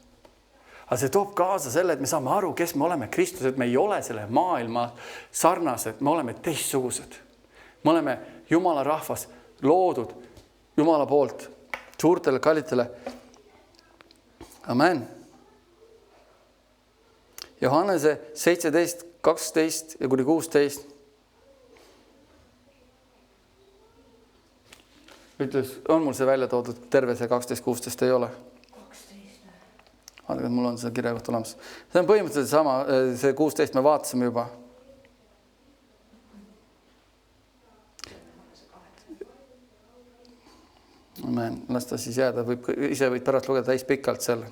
Aga see toob kaasa selle, et me saame aru, kes me oleme Kristused. Me ei ole selle maailma sarnased. Me oleme teistsugused. Me oleme Jumala rahvas, loodud Jumala poolt suurtele kallitele. Amen. Johannese 17, 12 ja kuni 16 ütles, on mul see välja toodud, terve see 12, 16 ei ole. Vaadake, mul on see kirja kohta olemas. See on põhimõtteliselt sama, see 16 me vaatasime juba. Amen, las ta siis jääda, ise võid pärast lugeda täis pikalt selle.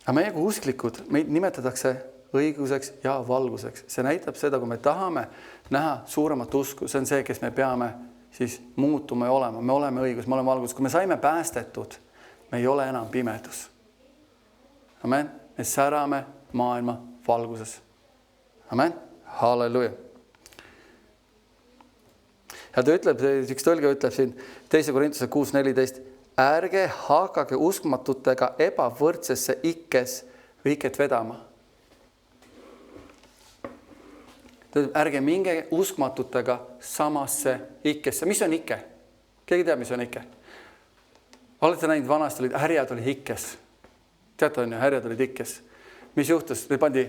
Aga meie kui usklikud, meid nimetatakse õiguseks ja valguseks. See näitab seda, kui me tahame näha suuremat usku, see on see, kes me peame siis muutuma ja olema. Me oleme õigus, me oleme valgus. Kui me saime päästetud, me ei ole enam pimedus. Amen. Me särame maailma valguses. Amen. Halleluja. Ja ta ütleb, üks tõlge ütleb siin 2. Korintuse 6.14, ärge hakake uskmatutega ebavõrdsesse iket vedama. Ärge minge uskmatutega samasse ikkesse. Mis on ikke? Keegi teab, mis on ikke? Olete näinud, vanasti olid härjad oli ikkes. Teate on ju, härjad olid ikkes. Mis juhtus? Need pandi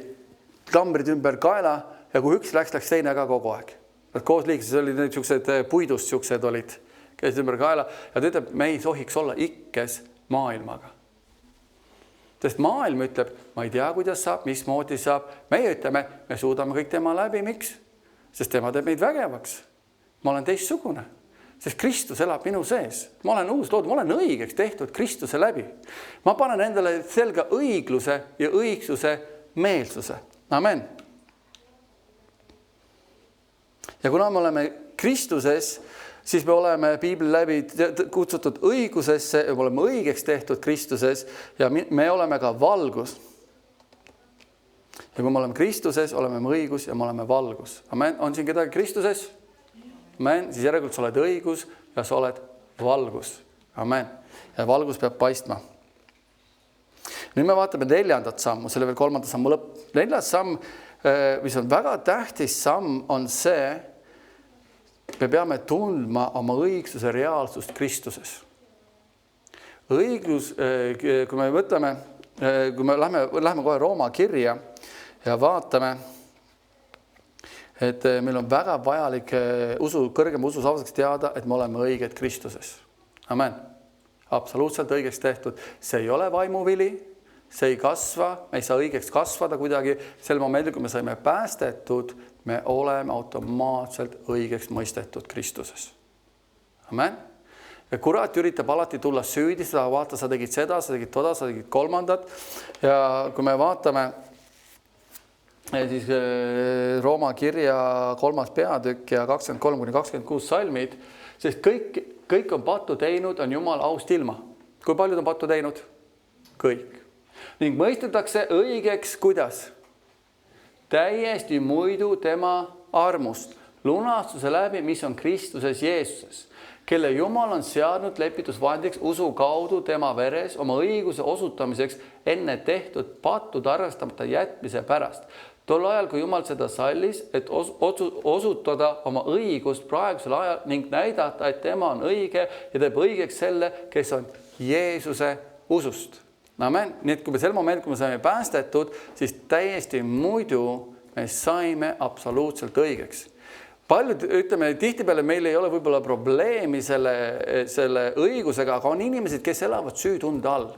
klambrid ümber kaela ja kui üks läks teine ka kogu aeg. Nad koos liikses olid need siuksed puidust siuksed olid, käisid ümber kaela ja ta ütleb, me ei tohiks olla ikkes maailmaga. Sest maailm ütleb, ma ei tea, kuidas saab, mismoodi saab. Meie ütleme, me suudame kõik tema läbi. Miks? Sest tema teeb meid vägevaks. Ma olen teistsugune. Sest Kristus elab minu sees. Ma olen uus loodud, ma olen õigeks tehtud Kristuse läbi. Ma panen endale selga õigluse ja õigsuse meelsuse. Amen. Ja kuna me oleme Kristuses, siis me oleme Piibli läbi kutsutud õigusesse ja me oleme õigeks tehtud Kristuses ja me oleme ka valgus. Ja kui me oleme Kristuses, oleme me õigus ja me oleme valgus. Amen. On siin kedagi Kristuses? Amen. Siis järelikult sa oled õigus ja sa oled valgus. Amen. Ja valgus peab paistma. Nüüd me vaatame 4. sammu, selle veel 3. sammu lõpp. 4. samm, mis on väga tähtis samm, on see, me peame tundma oma õigsuse reaalsust Kristuses. Õiglus, kui me mõtleme, kui me lähme kohe Rooma kirja ja vaatame, et meil on väga vajalik kõrgema usu saavuseks teada, et me oleme õiged Kristuses. Amen. Absoluutselt õigeks tehtud. See ei ole vaimuvili, see ei kasva, me ei saa õigeks kasvada kuidagi. Sel momendil, kui me saime päästetud, me oleme automaatselt õigeks mõistetud Kristuses. Amen. Ja kurat üritab alati tulla süüdistada, vaata, sa tegid seda, sa tegid toda, sa tegid kolmandat. Ja kui me vaatame siis Rooma kirja 3. peatükk ja 23-26 salmid, sest kõik on pattu teinud, on Jumal aust ilma. Kui paljud on pattu teinud? Kõik. Ning mõistetakse õigeks, kuidas? Täiesti muidu tema armust, lunastuse läbi, mis on Kristuses Jeesuses, kelle Jumal on seadnud lepitusvahendiks usu kaudu tema veres oma õiguse osutamiseks enne tehtud pattude arvestamata jätmise pärast. Tol ajal, kui Jumal seda sallis, et osutada oma õigust praegusel ajal ning näidata, et tema on õige ja teeb õigeks selle, kes on Jeesuse usust. Amen. Nii et kui sel moment, kui me saime päästetud, siis täiesti muidu me saime absoluutselt õigeks. Paljud, ütleme, tihtipeale meil ei ole võib-olla probleemi selle õigusega, aga on inimesed, kes elavad süütunde all.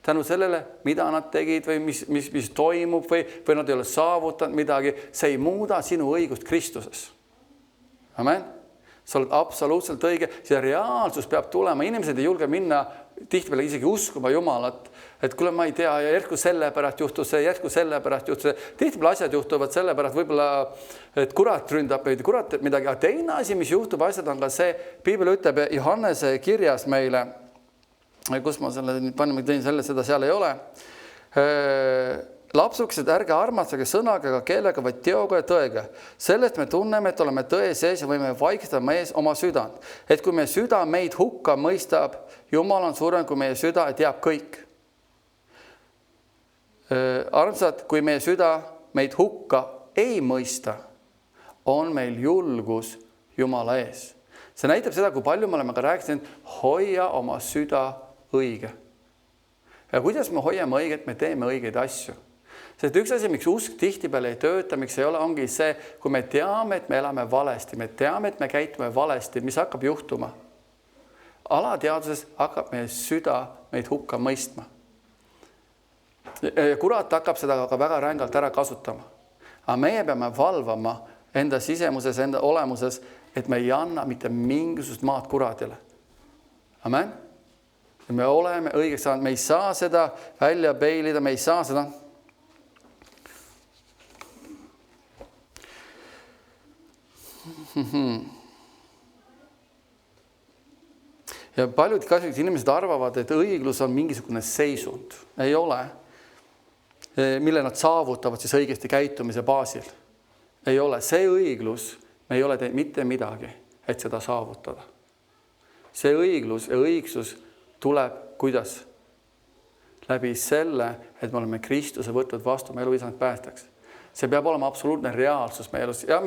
Tänu sellele, mida nad tegid või mis toimub või nad ei ole saavutanud midagi, see ei muuda sinu õigust Kristuses. Amen. Sa oled absoluutselt õige. See reaalsus peab tulema. Inimesed ei julge minna tihtipeale isegi uskuma Jumalat, et kuule, ma ei tea, ja järsku sellepärast juhtus see, järsku sellepärast juhtus see. Tihtipeale asjad juhtuvad sellepärast võib-olla, et kurat ründab või kurat teeb midagi. Aga teine asi, mis juhtub, asjad on ka see, Piibel ütleb Johannese kirjas meile, kus ma selle panin, ma tõin seda seal ei ole. Lapsukesed, ärge armastage sõnaga ega keelega, vaid teoga ja tõega. Sellest me tunneme, et oleme tõe sees ja võime vaikstada mees oma südant. Et kui meie süda meid hukka mõistab, Jumal on suurem kui meie süda ja teab kõik. Armsad, kui meie süda meid hukka ei mõista, on meil julgus Jumala ees. See näitab seda, kui palju me oleme ka rääkinud, hoia oma süda õige. Ja kuidas me hoiame õiget, me teeme õigeid asju. Sest üks asi, miks usk tihtipeale ei tööta, miks ei ole, ongi see, kui me teame, et me elame valesti, me teame, et me käitume valesti, mis hakkab juhtuma. Alateaduses hakkab meie süda meid hukka mõistma. Kurat hakkab seda ka väga rängalt ära kasutama. Aga meie peame valvama enda sisemuses, enda olemuses, et me ei anna mitte mingisugust maad kuradile. Amen? Me oleme õigeks saanud, me ei saa seda välja peilida, me ei saa seda. Ja paljud kasvõid inimesed arvavad, et õiglus on mingisugune seisund. Ei ole, mille nad saavutavad siis õigesti käitumise baasil. Ei ole. See õiglus, me ei ole teinud mitte midagi, et seda saavutada. See õiglus ja õigsus tuleb kuidas? Läbi selle, et me oleme Kristuse võtnud vastu, me eluisand päästaks. See peab olema absoluutne reaalsus meie elus. Ja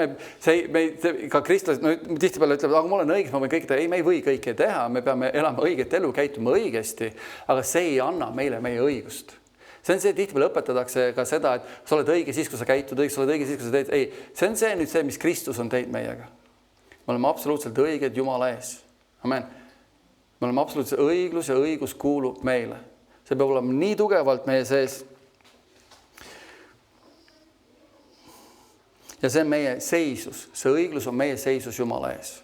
ka kristlased tihtipeale ütlevad, aga ma olen õiges, ma võin kõike teha. Ei, me ei või kõike teha, me peame elama õiget elu, käituma õigesti, aga see ei anna meile meie õigust. See on see, tihtipeale õpetatakse ka seda, et sa oled õige siis, kui sa käitud õige, sa oled õige siis, kui sa teed. Ei, see on see nüüd see, mis Kristus on teinud meiega. Me oleme absoluutselt õiged Jumala ees. Amen. Me oleme absoluutselt õiglus ja õigus kuulub meile. See peab olema nii tugevalt meie sees. Ja see on meie seisus. See õiglus on meie seisus Jumala ees.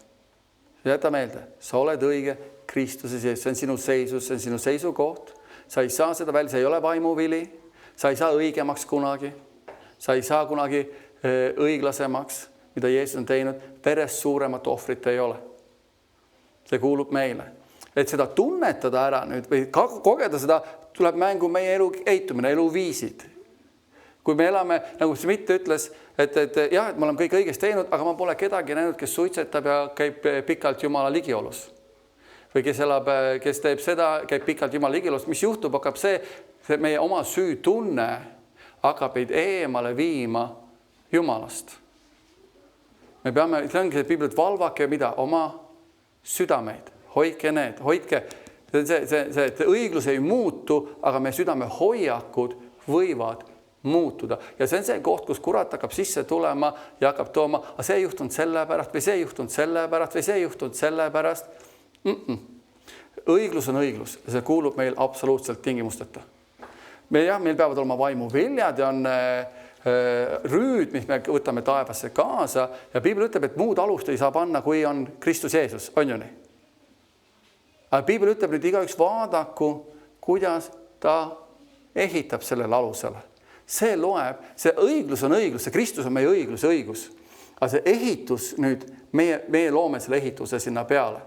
Jäta meelde, sa oled õige Kristuse sees. See on sinu seisus, see on sinu seisukoht. Sa ei saa seda välja, see ei ole vaimuvili. Sa ei saa õigemaks kunagi. Sa ei saa kunagi õiglasemaks, mida Jeesus on teinud. Verest suuremat ohvrit ei ole. See kuulub meile. Et seda tunnetada ära nüüd või kogeda seda, tuleb mängu meie elu eitumine, eluviisid. Kui me elame, nagu Smith ütles, et jah, et ma olen kõik õigest teinud, aga ma pole kedagi näinud, kes suitsetab ja käib pikalt Jumala ligiolus. Või kes teeb seda, käib pikalt Jumala ligiolus. Mis juhtub, hakkab see meie oma süü tunne hakkab meid eemale viima Jumalast. Me peame, see ongi see Piiblit, valvake mida? Oma südameid. Hoidke need, hoidke. See õiglus ei muutu, aga meie südame hoiakud võivad muutuda. Ja see on see koht, kus kurat hakkab sisse tulema ja hakkab tooma, aga see ei juhtunud sellepärast või see ei juhtunud sellepärast või see ei juhtunud sellepärast. Õiglus on õiglus ja see kuulub meil absoluutselt tingimusteta. Meil peavad olema vaimuviljad ja on rüüd, mis me võtame taevasse kaasa ja Piibel ütleb, et muud alust ei saa panna, kui on Kristus Jeesus. On ju nii? Aga Piibel ütleb nüüd igaüks vaadaku, kuidas ta ehitab sellele alusele. See loeb, see õiglus on õiglus, see Kristus on meie õigus. Aga see ehitus nüüd, meie loome selle ehituse sinna peale.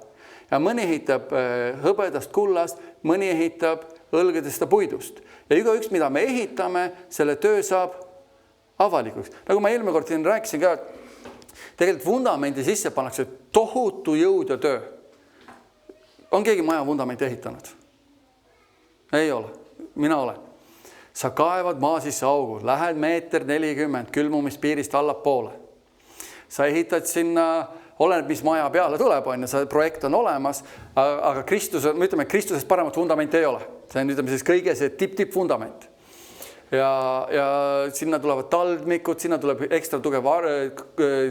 Ja mõni ehitab hõbedast kullast, mõni ehitab õlgedest ja puidust. Ja igaüks, mida me ehitame, selle töö saab avalikuks. Nagu ma eelmine kord siin rääkisin ka, tegelikult vundamendi sisse pannakse tohutu jõud ja töö. On keegi maja vundamenti ehitanud? Ei ole. Mina olen. Sa kaevad maa sisse augu, lähed 1,40 külmumispiirist allapoole. Sa ehitad sinna oleneb, mis maja peale tuleb, on ja see projekt on olemas, aga me ütleme, Kristusest paremat vundamenti ei ole. See on, ütleme siis kõige see tipp fundament. Ja sinna tulevad taldmikud, sinna tuleb ekstra tugev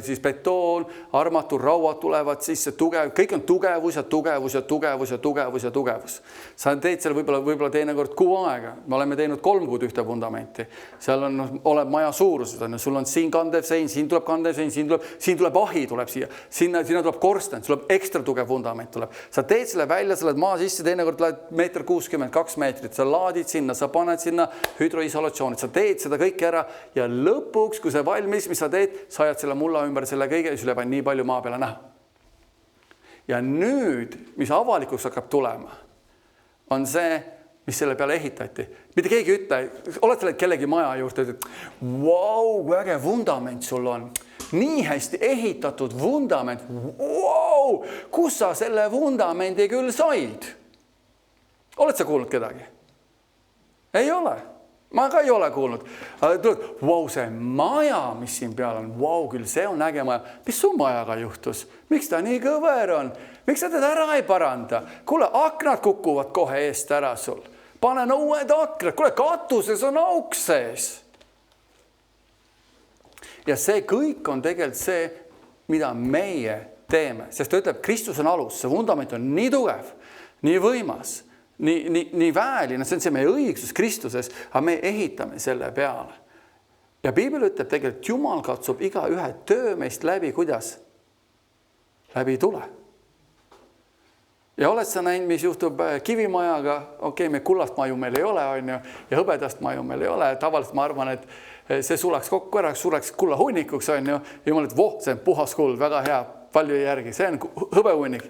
siis betoon, armatur, rauad tulevad sisse, kõik on tugevus ja tugevus ja tugevus ja tugevus ja tugevus. Sa teed seal võib-olla teinekord kuu aega. Me oleme teinud 3 kuud ühte vundamenti. Seal oleb maja suurused. Sul on siin kandev sein, siin tuleb kandev sein, siin tuleb ahi tuleb siia. Sinna tuleb korsten, sul tuleb ekstra tugev vundament tuleb. Sa teed selle välja, sa oled maa sisse, teinekord lähed 1,60 m, 2 meetrit. Sa laadid sinna, sa paned sinna hüdroisolatsiooni. Sa teed seda kõike ära ja lõpuks, kui see valmis, mis sa teed, sa ajad selle mulla ümber selle kõige ja sul jääb nii palju maa peale näha. Ja nüüd, mis avalikuks hakkab tulema, on see, mis selle peale ehitati. Mitte keegi ütle, oled sa kellegi maja juurde, et vau, kui äge vundament sul on. Nii hästi ehitatud vundament. Vau, kus sa selle vundamendi küll said? Oled sa kuulnud kedagi? Ei ole. Ma ka ei ole kuulnud. Vau, see maja, mis siin peal on, vau, küll see on äge maja. Mis su majaga juhtus? Miks ta nii kõver on? Miks sa teda ära ei paranda? Kuule, aknad kukuvad kohe eest ära sul. Pane uued aknad. Kuule, katuses on auk sees. Ja see kõik on tegelikult see, mida meie teeme. Sest ta ütleb, Kristus on alus. See vundament on nii tugev, nii võimas, nii väeline, see on see meie õigsus Kristuses, aga me ehitame selle peale. Ja Piibel ütleb tegelikult, Jumal katsub iga ühe töö meist läbi, kuidas? Läbi tule. Ja oled sa näinud, mis juhtub kivimajaga? Okei, me kullast maju meil ei ole, on ju, ja hõbedast maju meil ei ole. Tavaliselt ma arvan, et see sulaks kokku ära, sulaks kulla hunnikuks, on ju, ja Jumal, et see on puhas kuld, väga hea, palju järgi, see on hõbehunnik.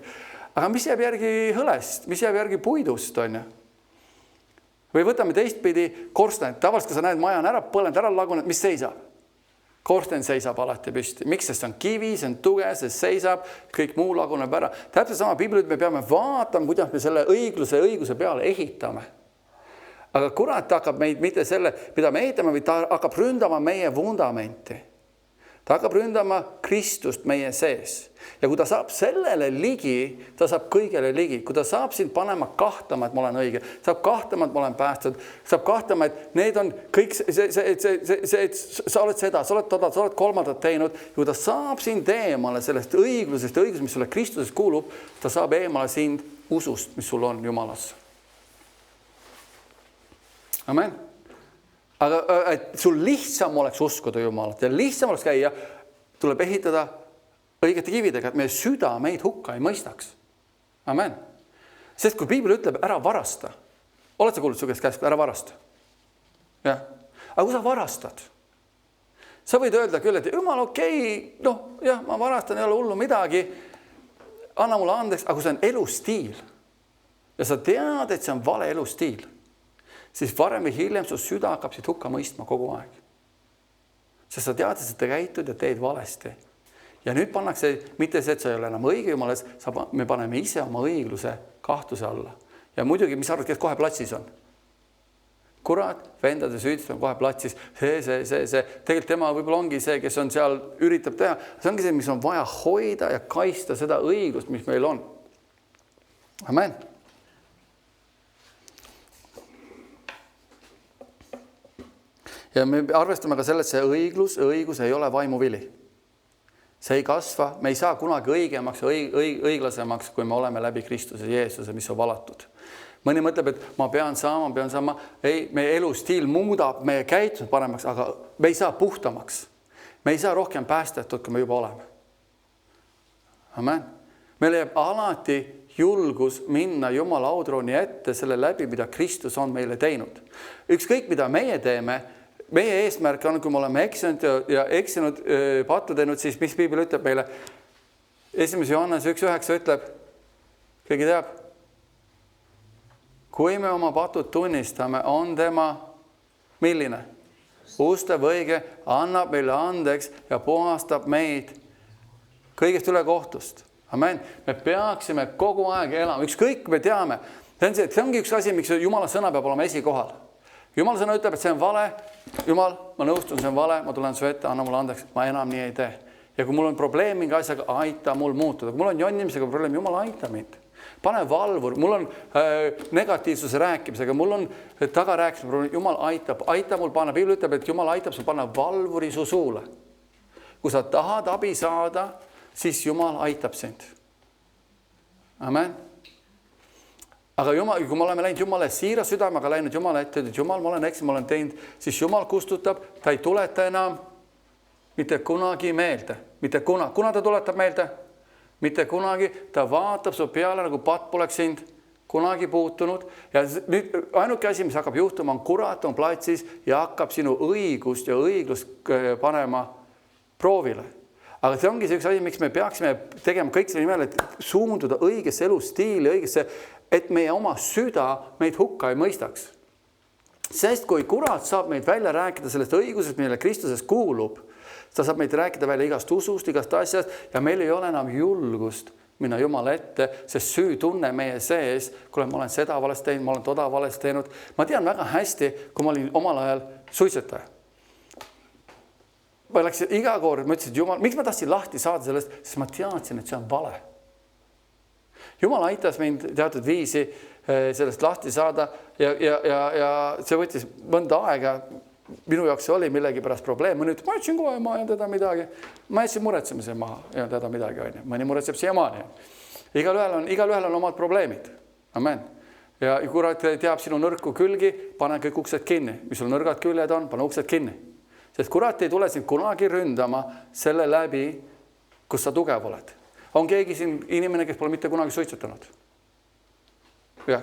Aga mis jääb järgi hõlest? Mis jääb järgi puidust, on ju? Või võtame teistpidi korsten. Tavaliselt, kui sa näed, maja on ära põlenud, ära lagunenud, mis seisab? Korsten seisab alati püsti. Miks? Sest see on kivi, see on tuge, see seisab, kõik muu laguneb ära. Täpselt sama Piibel, me peame vaatama, kuidas me selle õiguse peale ehitame. Aga kurat hakkab meid mitte selle, mida me ehitame, või ta hakkab ründama meie vundamenti. Ta hakkab ründama Kristust meie sees. Ja kui ta saab sellele ligi, ta saab kõigele ligi. Kui ta saab sind panema kahtama, et ma olen õige, saab kahtama, et ma olen päästud, saab kahtama, et need on kõik, sa oled seda, sa oled toda, sa oled kolmandat teinud. Ja kui ta saab sind eemale sellest õiglusest, mis sulle Kristuses kuulub, ta saab eemale sind usust, mis sul on Jumalasse. Amen. Aga et sul lihtsam oleks uskuda Jumalat ja lihtsam oleks käia, tuleb ehitada õigete kividega, et meie süda meid hukka ei mõistaks. Amen. Sest kui Piibel ütleb, ära varasta, oled sa kuulnud su käest ära varasta? Ja. Aga kui sa varastad, sa võid öelda küll, et Jumal, okei, ma varastan, ei ole hullu midagi, anna mulle andeks, aga kui see on elustiil ja sa tead, et see on vale elustiil, siis varem või hiljem su süda hakkab siit hukka mõistma kogu aeg. Sest sa tead, et sa käitud ja teed valesti. Ja nüüd pannakse mitte see, et sa ei ole enam õige Jumalas, me paneme ise oma õigluse kahtluse alla. Ja muidugi, mis arvad, kes kohe platsis on? Kurat, vendade süüdistus on kohe platsis. See. Tegelikult tema võib-olla ongi see, kes on seal, üritab teha. See ongi see, mis on vaja hoida ja kaista seda õiglust, mis meil on. Amen. Ja me arvestame ka sellest, see õigus ei ole vaimuvili. See ei kasva, me ei saa kunagi õigemaks ja õiglasemaks, kui me oleme läbi Kristuse Jeesuse, mis on valatud. Mõni mõtleb, et ma pean saama. Ei, meie elustiil muudab meie käitumist paremaks, aga me ei saa puhtamaks. Me ei saa rohkem päästetud, kui me juba oleme. Amen. Meil jääb alati julgus minna Jumala audrooni ette selle läbi, mida Kristus on meile teinud. Ükskõik, mida meie teeme, meie eesmärk on, kui me oleme eksinud pattu teinud, siis mis Piibel ütleb meile? 1. Johannes 1.9 ütleb, keegi teab? Kui me oma patud tunnistame, on tema milline? Ustav õige, annab meile andeks ja puhastab meid kõigest üle kohtust. Amen. Me peaksime kogu aeg elama, ükskõik me teame. See ongi üks asi, miks Jumala sõna peab olema esikohal. Jumala sõna ütleb, et see on vale. Jumal, ma nõustun, see on vale, ma tulen su ette, anna mulle andeks, ma enam nii ei tee. Ja kui mul on probleem mingi asjaga, aita mul muutuda. Kui mul on jonnimisega probleem, Jumal, aita mind. Pane valvur, mul on negatiivsuse rääkimisega, mul on tagarääkimise probleem, Jumal aita mul panna. Piibel ütleb, et Jumal aitab sul panna valvuri su suule. Kui sa tahad abi saada, siis Jumal aitab sind. Amen. Aga Jumal, kui me oleme läinud Jumala siira südamega läinud Jumala ette, et Jumal, ma olen eksinud, ma olen teinud, siis Jumal kustutab, ta ei tuleta enam mitte kunagi meelde. Mitte kuna ta tuletab meelde? Mitte kunagi, ta vaatab su peale, nagu patt poleks sind kunagi puutunud. Ja nüüd ainuke asi, mis hakkab juhtuma, on kurat on platsis ja hakkab sinu õigust ja õiglust panema proovile. Aga see ongi see üks asi, miks me peaksime tegema kõik selle nimel, et suunduda õigesse elustiili, õigesse, et meie oma süda meid hukka ei mõistaks. Sest kui kurat saab meid välja rääkida sellest õigusest, mille Kristuses kuulub, ta saab meid rääkida välja igast usust, igast asjast ja meil ei ole enam julgust minna Jumala ette, sest süü tunne meie sees, kuule, ma olen seda valesti teinud, ma olen toda valesti teinud. Ma tean väga hästi, kui ma olin omal ajal suitsetaja. Ma läksin iga kord, ma ütlesin, et Jumal, miks ma tahtsin lahti saada sellest, sest ma teadsin, et see on vale. Jumal aitas mind teatud viisi sellest lahti saada ja see võttis mõnda aega. Minu jaoks oli millegi pärast probleem. Ma ütlesin kohe, ma ei teda midagi. Ma jätsin muretsemise maha, ei teda midagi. Mõni muretseb siiamaani. Igalühel on omad probleemid. Amen. Ja kurat teab sinu nõrku külgi, pane kõik uksed kinni. Mis sul nõrgad küljed on, pane uksed kinni. Sest kurat ei tule sind kunagi ründama selle läbi, kus sa tugev oled. On keegi siin inimene, kes pole mitte kunagi suitsetanud? Jah.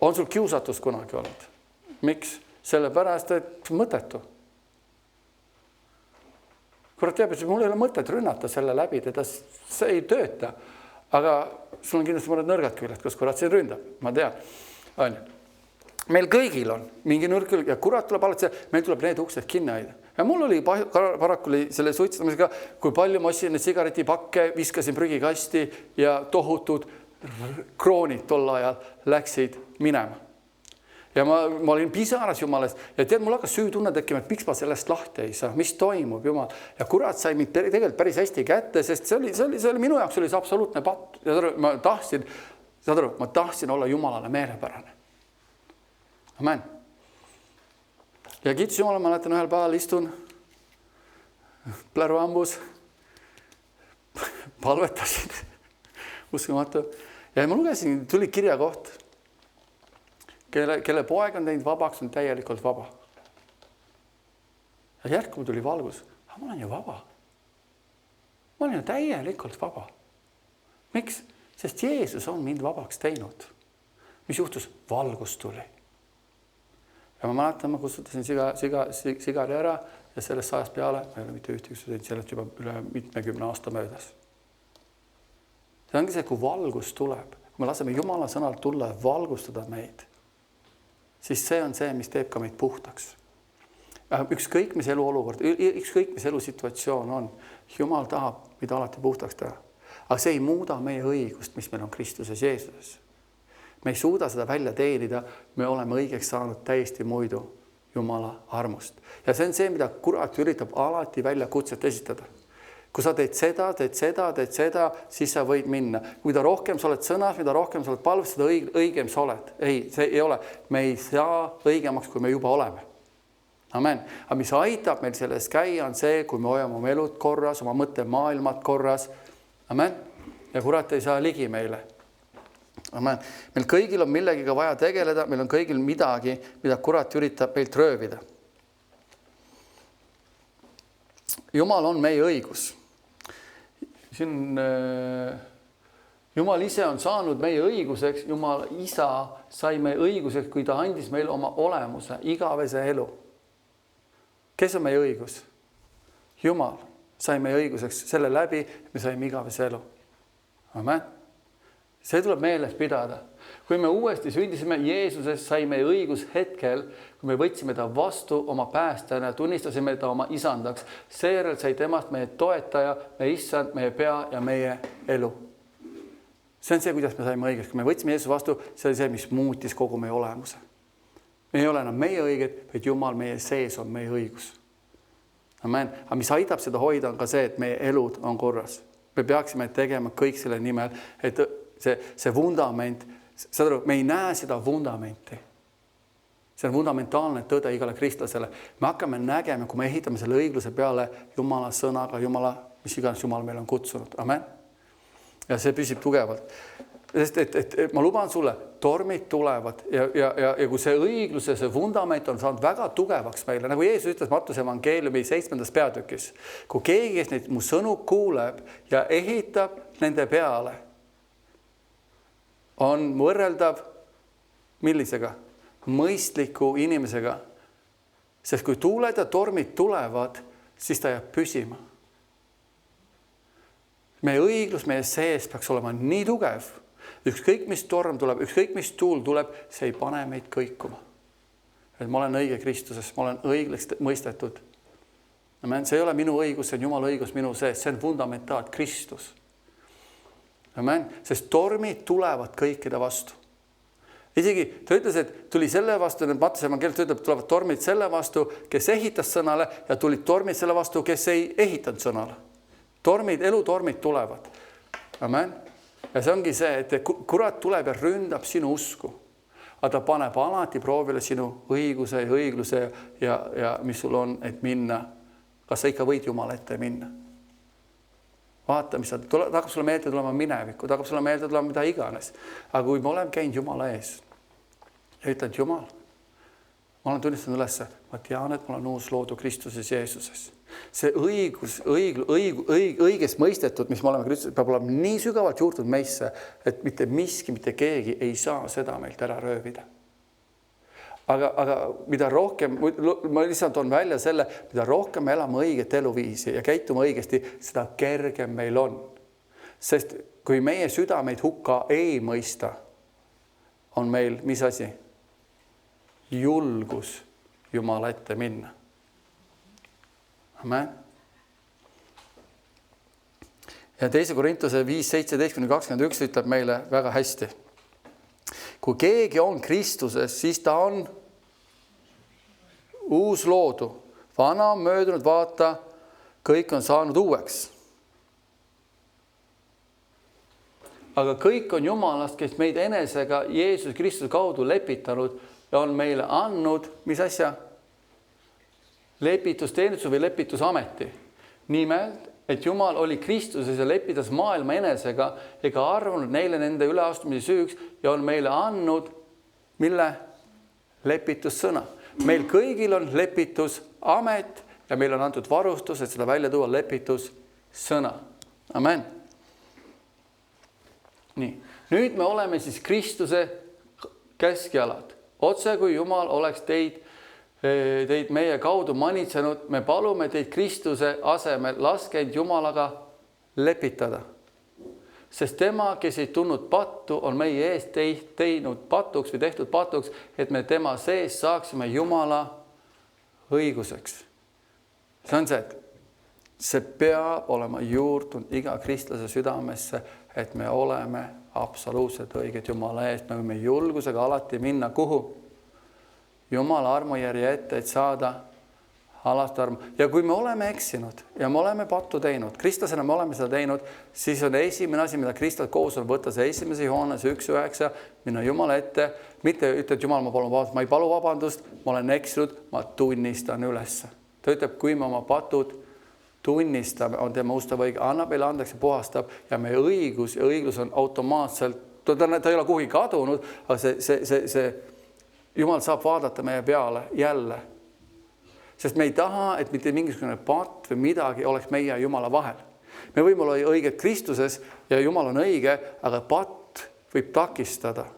On sul kiusatus kunagi olnud? Miks? Sellepärast, et mõttetu. Kurat teab, et mul ei ole mõtet rünnata selle läbi, teda see ei tööta. Aga sul on kindlasti mõned nõrgad küljed, kus kurat see ründab. Ma tean. Meil kõigil on mingi nõrk külg ja kurat tuleb alati, meil tuleb need uksed kinni hoida. Ja mul oli paraku selle suitsetamisega, kui palju ma ostsin neid sigaretipakke, viskasin prügikasti ja tohutud kroonid tol ajal läksid minema. Ja ma olin pisaras Jumalast ja tead, mul hakkas süütunne tekkima, et miks ma sellest lahti ei saa, mis toimub Jumal. Ja kurat sai mind tegelikult päris hästi kätte, sest see oli minu jaoks oli see absoluutne patt. Ma tahtsin olla Jumalale meelepärane. Amen. Ja kiitus Jumala, ma mäletan ühel päeval istun pläruambus, palvetasin, uskumatu. Ja ma lugesin, tuli kirja koht. Kelle poeg on teinud vabaks, on täielikult vaba. Ja järku tuli valgus. Ma olen ju vaba. Ma olen ju täielikult vaba. Miks? Sest Jeesus on mind vabaks teinud. Mis juhtus? Valgus tuli. Ja ma mäletan, ma kustutasin sigari ära ja sellest sajast peale, ma ei ole mitte ühtegi teinud sellest juba üle mitmekümne aasta möödas. See ongi see, kui valgus tuleb. Kui me laseme Jumala sõnal tulla ja valgustada meid, siis see on see, mis teeb ka meid puhtaks. Ükskõik, mis eluolukord, ükskõik, mis elusituatsioon on, Jumal tahab mida alati puhtaks teha. Aga see ei muuda meie õigust, mis meil on Kristuses Jeesuses. Me ei suuda seda välja teenida, me oleme õigeks saanud täiesti muidu Jumala armust. Ja see on see, mida kurat üritab alati välja kutset esitada. Kui sa teed seda, siis sa võid minna. Mida rohkem sa oled sõnas, mida rohkem sa oled palves, seda õigem sa oled. Ei, see ei ole. Me ei saa õigemaks, kui me juba oleme. Amen. Aga mis aitab meil selles käia, on see, kui me hoiame oma elud korras, oma mõtte maailmad korras. Amen. Ja kurat ei saa ligi meile. Amen. Meil kõigil on millegiga vaja tegeleda, meil on kõigil midagi, mida kurat üritab meilt röövida. Jumal on meie õigus. Jumal ise on saanud meie õiguseks, Jumal isa sai meie õiguseks, kui ta andis meile oma olemuse, igavese elu. Kes on meie õigus? Jumal sai meie õiguseks selle läbi, me saime igavese elu. Amen. See tuleb meeles pidada. Kui me uuesti sündisime Jeesuses, sai meie õigus hetkel, kui me võtsime ta vastu oma päästajana ja tunnistasime ta oma isandaks. Seejärel sai temast meie toetaja, meie issand, meie pea ja meie elu. See on see, kuidas me saime õigeks. Kui me võtsime Jeesus vastu, see oli see, mis muutis kogu meie olemuse. Me ei ole enam meie õiged, vaid Jumal meie sees on meie õigus. Amen. Aga mis aitab seda hoida, on ka see, et meie elud on korras. Me peaksime tegema kõik selle nimel, et see vundament, me ei näe seda vundamenti. See on fundamentaalne tõde igale kristlasele. Me hakkame nägema, kui me ehitame selle õigluse peale Jumala sõnaga, mis iganes Jumal meil on kutsunud. Amen. Ja see püsib tugevalt. Sest et ma luban sulle, tormid tulevad ja kui see õigluse, see vundament on saanud väga tugevaks meile, nagu Jeesus ütles Mattuse evangeeliumi 7. peatükis, kui keegi, kes neid mu sõnu kuuleb ja ehitab nende peale, on võrreldav millisega? Mõistliku inimesega. Sest kui tuuled ja tormid tulevad, siis ta jääb püsima. Meie õiglus meie sees peaks olema nii tugev. Ükskõik mis torm tuleb, ükskõik mis tuul tuleb, see ei pane meid kõikuma. Et ma olen õige Kristuses, ma olen õiglaks mõistetud. Amen. See ei ole minu õigus, see on Jumala õigus minu sees, see on fundamentaal Kristus. Amen. Sest tormid tulevad kõikide vastu. Isegi ta ütles, et tuli selle vastu, Mattuse evangeeliumis ütleb, tulevad tormid selle vastu, kes ehitas sõnale ja tulid tormid selle vastu, kes ei ehitanud sõnale. Elutormid tulevad. Amen. Ja see ongi see, et kurat tuleb ja ründab sinu usku. Aga ta paneb alati proovile sinu õiguse ja õigluse ja mis sul on, et minna. Kas sa ikka võid Jumala ette minna? Vaata, mis ta hakkab sulle meelde tulema minevikku, ta hakkab sulle meelde tulema mida iganes. Aga kui me oleme käinud Jumala ees ja ütlen, Jumal, ma olen tunnistanud ülesse, ma tean, et ma olen uus loodu Kristuses Jeesuses. See õiges mõistetud, mis me oleme Kristuses, peab olema nii sügavalt juurtud meisse, et mitte miski, mitte keegi ei saa seda meilt ära röövida. Aga mida rohkem, ma lihtsalt toon välja selle, mida rohkem me elame õiget eluviisi ja käitume õigesti, seda kergem meil on. Sest kui meie südameid hukka ei mõista, on meil mis asi? Julgus Jumala ette minna. Amen. Ja 2. Korintuse 5:17-21 ütleb meile väga hästi. Kui keegi on Kristuses, siis ta on uus loodu. Vana on möödunud, vaata, kõik on saanud uueks. Aga kõik on Jumalast, kes meid enesega Jeesus Kristuse kaudu lepitanud ja on meile andnud, mis asja? Lepitusteenistuse või lepitusameti. Nimelt, et Jumal oli Kristuses ja lepitas maailma enesega ega arvanud neile nende üleastumise süüks ja on meile andnud, mille? Lepitussõna. Meil kõigil on lepitusamet ja meil on antud varustus, et seda välja tuua lepitussõna. Amen. Nii. Nüüd me oleme siis Kristuse keskjalad. Otse kui Jumal oleks teid meie kaudu manitsenud, me palume teid Kristuse asemel laskeid Jumalaga lepitada. Sest tema, kes ei tundnud pattu, on meie eest teinud patuks või tehtud patuks, et me tema sees saaksime Jumala õiguseks. See on see, et see peab olema juurdunud iga kristlase südamesse, et me oleme absoluutselt õiged Jumala eest. Me võime julgusega alati minna kuhu? Jumala armujärje ette, et saada alast armu. Ja kui me oleme eksinud ja me oleme pattu teinud, kristlasena me oleme seda teinud, siis on esimene asi, mida kristlad koos on võtta, see 1. Johannese 1:9, minna Jumala ette, mitte ütle, et Jumal, ma palun vabandust, ma ei palu vabandust, ma olen eksinud, ma tunnistan üles. Ta ütleb, kui me oma patud tunnistame, on tema ustav õige, annab meile andeks ja puhastab ja meie õigus ja õiglus on automaatselt, ta ei ole kuhugi kadunud, aga see Jumal saab vaadata meie peale jälle. Sest me ei taha, et mitte mingisugune patt või midagi oleks meie ja Jumala vahel. Me võime olla õiged Kristuses ja Jumal on õige, aga patt võib takistada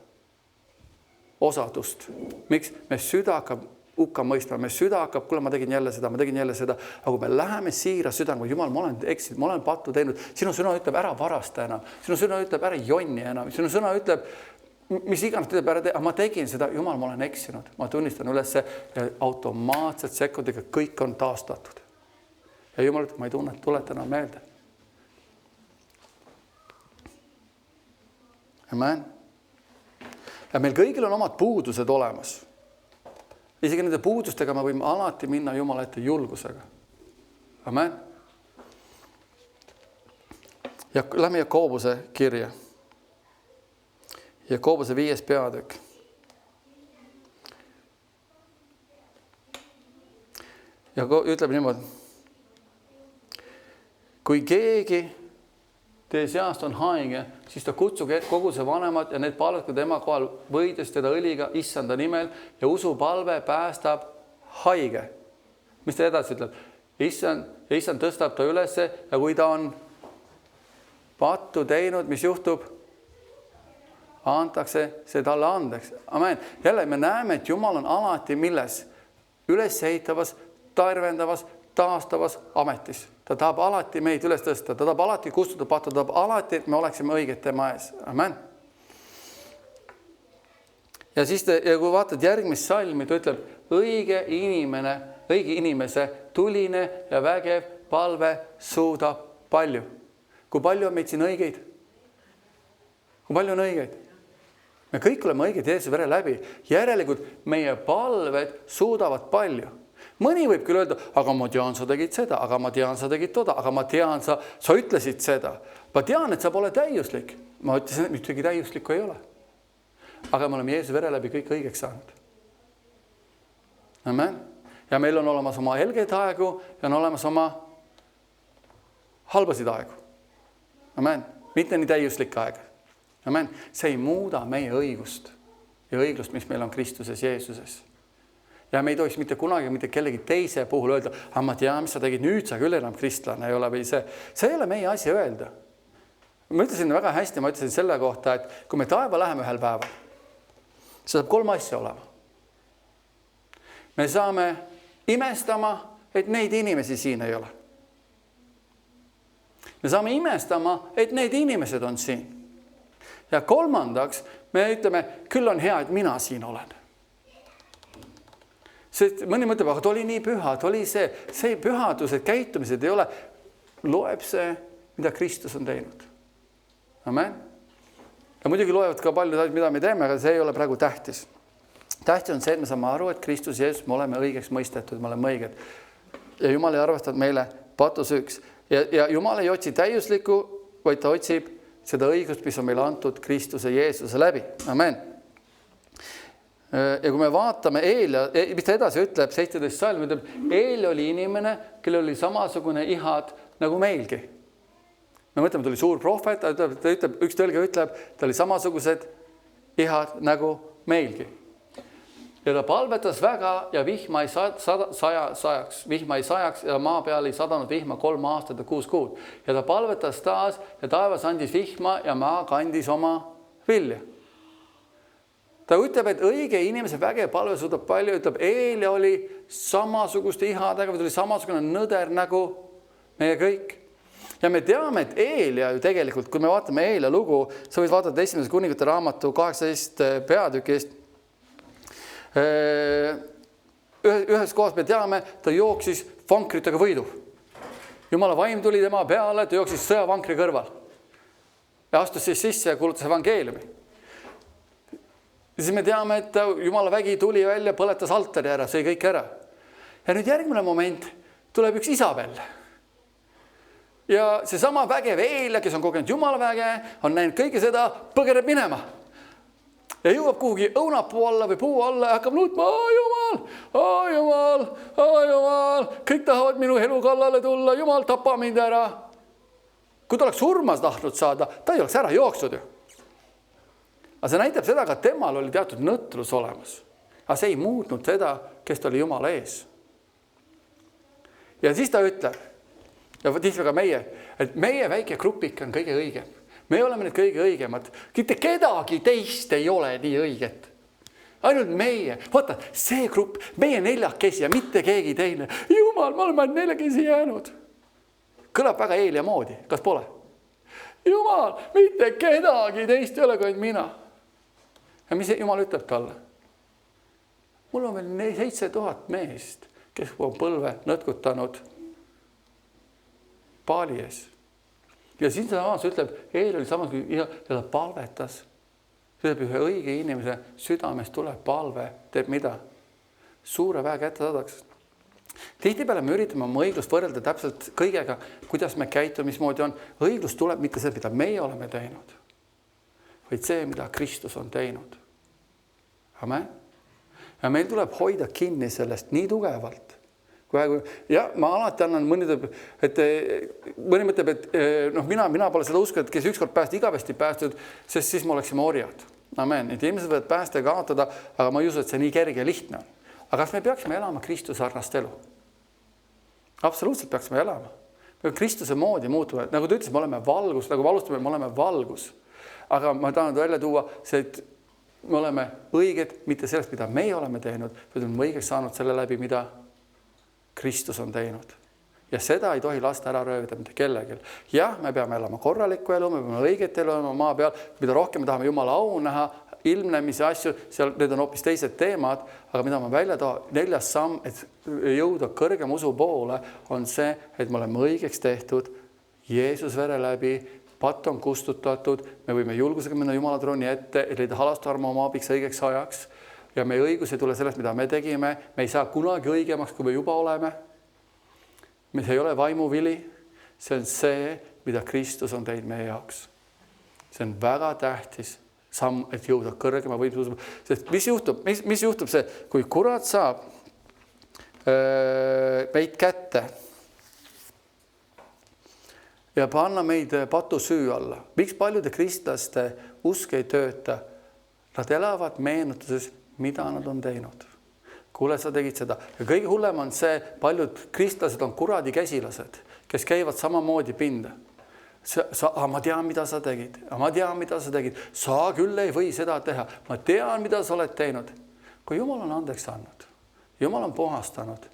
osadust. Miks? Me süda hakkab hukka mõistma, me süda hakkab, kuule, ma tegin jälle seda. Aga kui me läheme siira südame, Jumal, ma olen eksinud, ma olen pattu teinud. Sinu sõna ütleb, ära varasta enam. Sinu sõna ütleb, ära jonni enam. Sinu sõna ütleb, mis iganes ütleb, aga ma tegin seda, Jumal, ma olen eksinud. Ma tunnistan ülesse ja automaatselt sekundiga kõik on taastatud. Ja Jumal ütleb, ma ei tuleta enam meelde. Amen. Ja meil kõigil on omad puudused olemas. Isegi nende puudustega me võime alati minna Jumala ette julgusega. Amen. Ja lähme Jakobuse kirja. Jakobuse 5. peatükk. Ja ütleb niimoodi. Kui keegi teie seast on haige, siis ta kutsuge koguse vanemad ja need palvetku tema kohal, võides teda õliga issanda nimel ja usupalve päästab haige. Mis ta edasi ütleb? Issand tõstab ta ülesse ja kui ta on pattu teinud, mis juhtub? Antakse see talle andeks. Amen. Jälle me näeme, et Jumal on alati milles? Üles ehitavas, tarvendavas, taastavas ametis. Ta tahab alati meid üles tõsta, ta tahab alati kustuda pattu, ta tahab alati, et me oleksime õiged tema ees. Amen. Ja siis kui vaatad järgmist salmi, ta ütleb, õige inimese tuline ja vägev palve suudab palju. Kui palju on meid siin õigeid? Kui palju on õigeid? Me kõik oleme õiged Jeesuse vere läbi. Järelikult meie palved suudavad palju. Mõni võib küll öelda, aga ma tean, sa tegid seda, aga ma tean, sa tegid toda, aga ma tean, sa ütlesid seda. Ma tean, et sa pole täiuslik. Ma ütlesin, et ühtegi täiuslikku ei ole. Aga me oleme Jeesuse vere läbi kõik õigeks saanud. Amen. Ja meil on olemas oma helgeid aegu ja on olemas oma halbasid aegu. Amen. Mitte nii täiuslik aeg. Amen. See ei muuda meie õigust ja õiglust, mis meil on Kristuses Jeesuses. Ja me ei tohiks mitte kunagi mitte kellegi teise puhul öelda, aga ma tean, mis sa tegid, nüüd sa küll enam kristlane ei ole või see ei ole meie asi öelda. Ma ütlesin väga hästi, ma ütlesin selle kohta, et kui me taeva läheme ühel päeval, see saab 3 asja olema. Me saame imestama, et neid inimesi siin ei ole. Me saame imestama, et need inimesed on siin. Ja 3. me ütleme, küll on hea, et mina siin olen. Sest mõni mõtleb, aga ta oli nii püha, ta oli see pühadused, käitumised ei ole, loeb see, mida Kristus on teinud. Amen. Ja muidugi loevad ka paljud, mida me teeme, aga see ei ole praegu tähtis. Tähtis on see, et me saame aru, et Kristus Jeesus, me oleme õigeks mõistetud, me oleme õiged. Ja Jumal ei arvestanud meile patusüüks. Ja Jumal ei otsi täiuslikku, vaid ta otsib seda õigust, mis on meile antud Kristuse Jeesuse läbi. Amen. Ja kui me vaatame Eelia, mis ta edasi ütleb, 17 salm, ütleb, Eelia oli inimene, kellel oli samasugune ihad nagu meilgi. Me mõtleme, ta oli suur prohvet, ta ütleb, üks tõlge ütleb, ta oli samasugused ihad nagu meilgi. Ja ta palvetas väga ja vihma ei sajaks ja maa peal ei sadanud vihma 3 aastat ja 6 kuud. Ja ta palvetas taas ja taevas andis vihma ja maa kandis oma vilja. Ta ütleb, et õige inimese vägev palve suudab palju, ütleb, Eelia oli samasuguste ihadega, või ta oli samasugune nõder nagu meie kõik. Ja me teame, et Eelia ju tegelikult, kui me vaatame Eelia lugu, sa võid vaadata 1. kuningate raamatu 18 peatükist. Ühes kohas me teame, ta jooksis vankritega võidu. Jumala vaim tuli tema peale, ta jooksis sõjavankri kõrval. Ja astus siis sisse ja kuulutas evangeeliumi. Ja siis me teame, et Jumala vägi tuli välja, põletas altari ära, sõi kõik ära. Ja nüüd järgmine moment tuleb üks Isabel. Ja see sama vägev Eelia, kes on kogenud Jumala väge, on näinud kõike seda, põgeneb minema. Ja jõuab kuhugi õunapuu alla või puu alla ja hakkab nuutma, Jumal, kõik tahavad minu elu kallale tulla, Jumal, tapa mind ära. Kui ta oleks surmas tahtnud saada, ta ei oleks ära jooksnud ju. Aga see näitab seda, et temal oli teatud nõtrus olemas. Aga see ei muutnud seda, kes ta oli Jumala ees. Ja siis ta ütleb, ja tihti ka meie, et meie väike grupik on kõige õigem. Me oleme need kõige õigemad. Mitte kedagi teist ei ole nii õiget. Ainult meie. Vaata, see grupp, meie 4 ja mitte keegi teine. Jumal, me oleme 4 jäänud. Kõlab väga Eelia moodi. Kas pole? Jumal, mitte kedagi teist ei ole kui mina. Ja mis Jumal ütleb talle? Mul on veel 7000 meest, kes on põlve nõtkutanud paali ees. Ja siin samas ütleb, Eelia oli samas, ja ta palvetas. Ütleb, ühe õige inimese südamest tuleb palve, teeb mida? Suure väe kätte saadaks. Tihtipeale me üritame oma õiglust võrrelda täpselt kõigega, kuidas me käitume, mismoodi on. Õiglus tuleb mitte see, mida meie oleme teinud, vaid see, mida Kristus on teinud. Amen. Ja meil tuleb hoida kinni sellest nii tugevalt. Ja ma alati annan, mõni mõtleb, et mina pole seda usku, et kes ükskord päästa igavesti päästud, sest siis me oleksime orjad. Amen. Et inimesed võivad päästa ja kaotada, aga ma ei usu, et see nii kerge ja lihtne on. Aga kas me peaksime elama Kristuse sarnast elu? Absoluutselt peaksime elama. Kristuse moodi muutume. Nagu ta ütles, me oleme valgus, nagu valustame, me oleme valgus. Aga ma tahan välja tuua see, et me oleme õiged mitte sellest, mida meie oleme teinud, vaid oleme õigeks saanud selle läbi, mida Kristus on teinud. Ja seda ei tohi lasta ära röövida mitte kellelgi. Jah, me peame elama korralikku elu, me peame õiget elu elama maa peal, mida rohkem me tahame Jumala au näha, ilmnemise asju, seal need on hoopis teised teemad, aga mida ma välja toa, 4. samm, et jõuda kõrgem usu poole, on see, et me oleme õigeks tehtud, Jeesus vere läbi, patt on kustutatud, me võime julgusega minna Jumala trooni ette, et leida halast armu oma abiks õigeks ajaks ja meie õigus ei tule sellest, mida me tegime, me ei saa kunagi õigemaks, kui me juba oleme. See ei ole vaimuvili, see on see, mida Kristus on teinud meie jaoks. See on väga tähtis samm, et jõuda kõrgema võimsuse. Sest mis juhtub see, kui kurat saab meid kätte ja panna meid patu süü alla. Miks paljude kristlaste usk ei tööta? Nad elavad meenutuses, mida nad on teinud. Kuule, sa tegid seda. Ja kõige hullem on see, paljud kristlased on kuradi käsilased, kes käivad samamoodi pinda. Ma tean, mida sa tegid. Ma tean, mida sa tegid. Sa küll ei või seda teha. Ma tean, mida sa oled teinud. Kui Jumal on andeks andnud, Jumal on puhastanud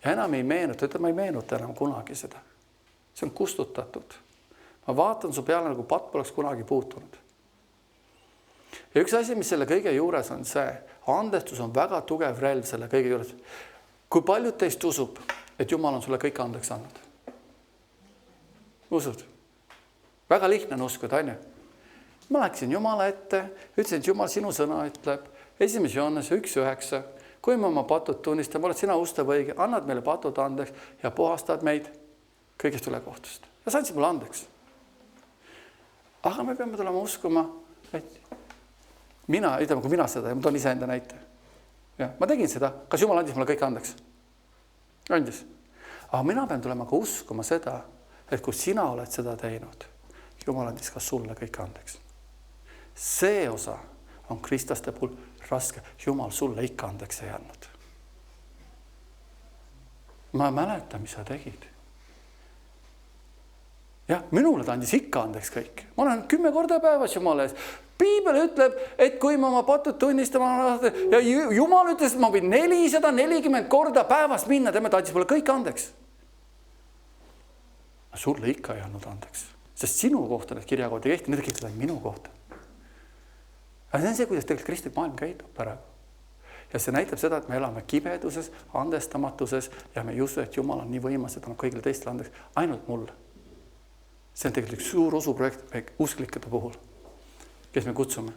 ja enam ei meenuta, ma ei meenuta enam kunagi seda. See on kustutatud. Ma vaatan su peale, nagu patt poleks kunagi puutunud. Ja üks asi, mis selle kõige juures on see, andestus on väga tugev relv selle kõige juures. Kui paljud teist usub, et Jumal on sulle kõik andeks andnud? Usud? Väga lihtne on uskuda, on ju? Ma läksin Jumala ette, ütlesin, et Jumal sinu sõna ütleb, 1. Johannese 1.9, kui me oma patud tunnistame, oled sina ustav õige, annad meile patud andeks ja puhastad meid kõigest ülekohtust. Ja sa andsid mulle andeks. Aga me peame tulema uskuma, et ütleme, kui mina seda, ja ma toon ise enda näite. Ja, ma tegin seda, kas Jumal andis mulle kõik andeks? Andis. Aga mina pean tulema ka uskuma seda, et kui sina oled seda teinud, Jumal andis ka sulle kõik andeks. See osa on kristlaste puhul raske. Jumal sulle ikka andeks ei andnud. Ma mäletan, mis sa tegid. Jah, minule ta andis ikka andeks kõik. Ma olen 10 korda päevas Jumala ees. Piibel ütleb, et kui ma oma patud tunnistama ja Jumal ütles, et ma võin 440 korda päevas minna, tema ta andis mulle kõik andeks. Sulle ikka ei andnud andeks, sest sinu kohta need kirjakood ei kehti, need kehtivad minu kohta. Aga see on see, kuidas tegelikult kristlik maailm käitub praegu. Ja see näitab seda, et me elame kibeduses, andestamatuses ja me ei usu, et Jumal on nii võimas, et on kõigile teistele andeks, ainult mulle. See on tegelikult suur usuprojekt usklikete puhul, kes me kutsume,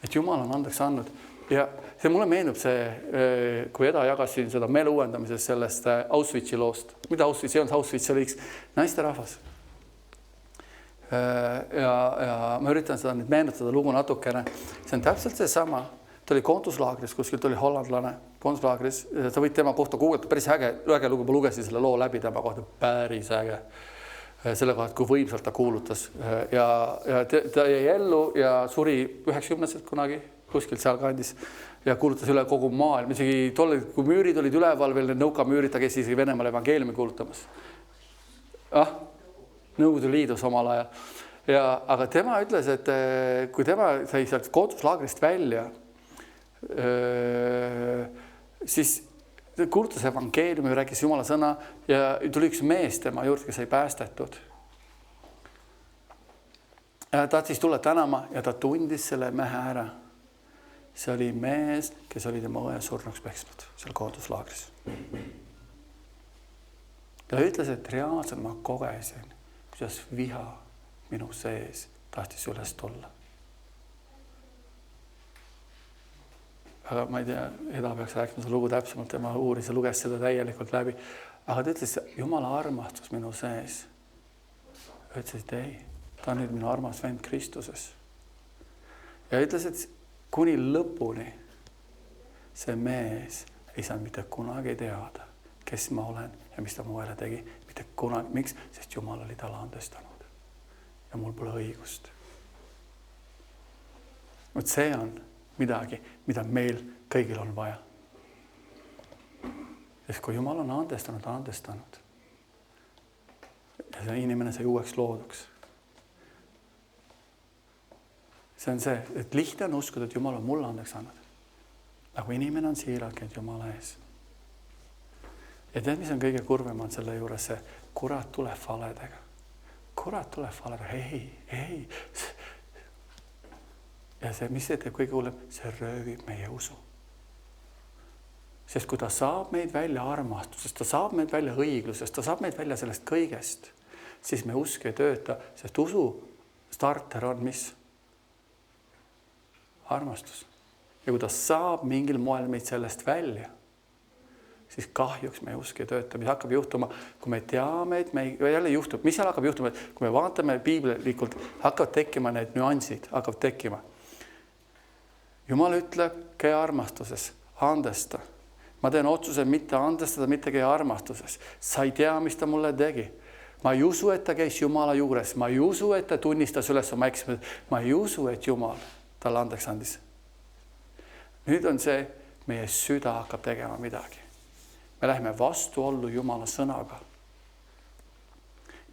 et Jumal on andeks andnud. Ja see mulle meenub see, kui Eda jagasin seda meele uuendamises sellest Auschwitzi loost. Mida Auschwitz ei olnud? Auschwitz oli üks naisterahvas. Ja ma üritan seda nüüd meenutada lugu natukene. See on täpselt see sama. Ta oli koonduslaagris, kuskilt oli hollandlane koonduslaagris. Sa võid tema kohta kuulata, päris äge lugu. Ma lugesin selle loo läbi tema kohta, päris äge. Selle kohta, kui võimsalt ta kuulutas. Ja ta jäi ellu ja suri 90-sed kunagi kuskilt seal kandis ja kuulutas üle kogu maailm. Isegi tolle, kui müürid olid üleval veel, need nõukamüürid, ta käis isegi Venemaal evangeeliumi kuulutamas. Nõukogude Liidus omal ajal. Aga tema ütles, et kui tema sai sealt koonduslaagrist välja, siis kuulutas evangeeliumi, rääkis Jumala sõna ja tuli üks mees tema juurde, kes sai päästetud. Ta tahtis tulla tänama ja ta tundis selle mehe ära. See oli mees, kes oli tema õe surnuks peksnud seal koonduslaagris. Ta ütles, et reaalselt ma kogesin, kuidas viha minu sees tahtis üles tulla. aga ma ei tea, Eda peaks rääkima seda lugu täpsemalt ja ma uuris ja luges seda täielikult läbi. Aga ta ütles, Jumala armastus minu sees. Ütles, et ei, ta on nüüd minu armas vend Kristuses. Ja ütles, et kuni lõpuni see mees ei saanud mitte kunagi teada, kes ma olen ja mis ta mulle tegi. Mitte kunagi. Miks? Sest Jumal oli talle andestanud. Ja mul pole õigust. Vot see on midagi, mida meil kõigil on vaja. Sest kui Jumal on andestanud. Ja see inimene sai uueks looduks. See on see, et lihtne on uskuda, et Jumal on mulle andeks andnud. Aga inimene on siiralt käinud Jumala ees. Ja tead, mis on kõige kurvem on selle juures see, kurat tuleb valedega. Ei. Ja see, mis see teeb kõige hullem, see röövib meie usu. Sest kui ta saab meid välja armastusest, ta saab meid välja õiglusest, ta saab meid välja sellest kõigest, siis me usk ei tööta, sest usu starter on mis? Armastus. Ja kui ta saab mingil moel meid sellest välja, siis kahjuks me usk ei tööta. Mis hakkab juhtuma, kui me teame, et me jälle juhtub, mis seal hakkab juhtuma, et kui me vaatame piiblikult, hakkavad tekkima need nüansid, hakkavad tekkima. Jumal ütleb, käi armastuses, andesta. Ma teen otsuse mitte andestada, mitte käi armastuses. Sa ei tea, mis ta mulle tegi. Ma ei usu, et ta käis Jumala juures. Ma ei usu, et ta tunnistas üles oma eksimused. Ma ei usu, et Jumal talle andeks andis. Nüüd on see, meie süda hakkab tegema midagi. Me läheme vastuollu Jumala sõnaga.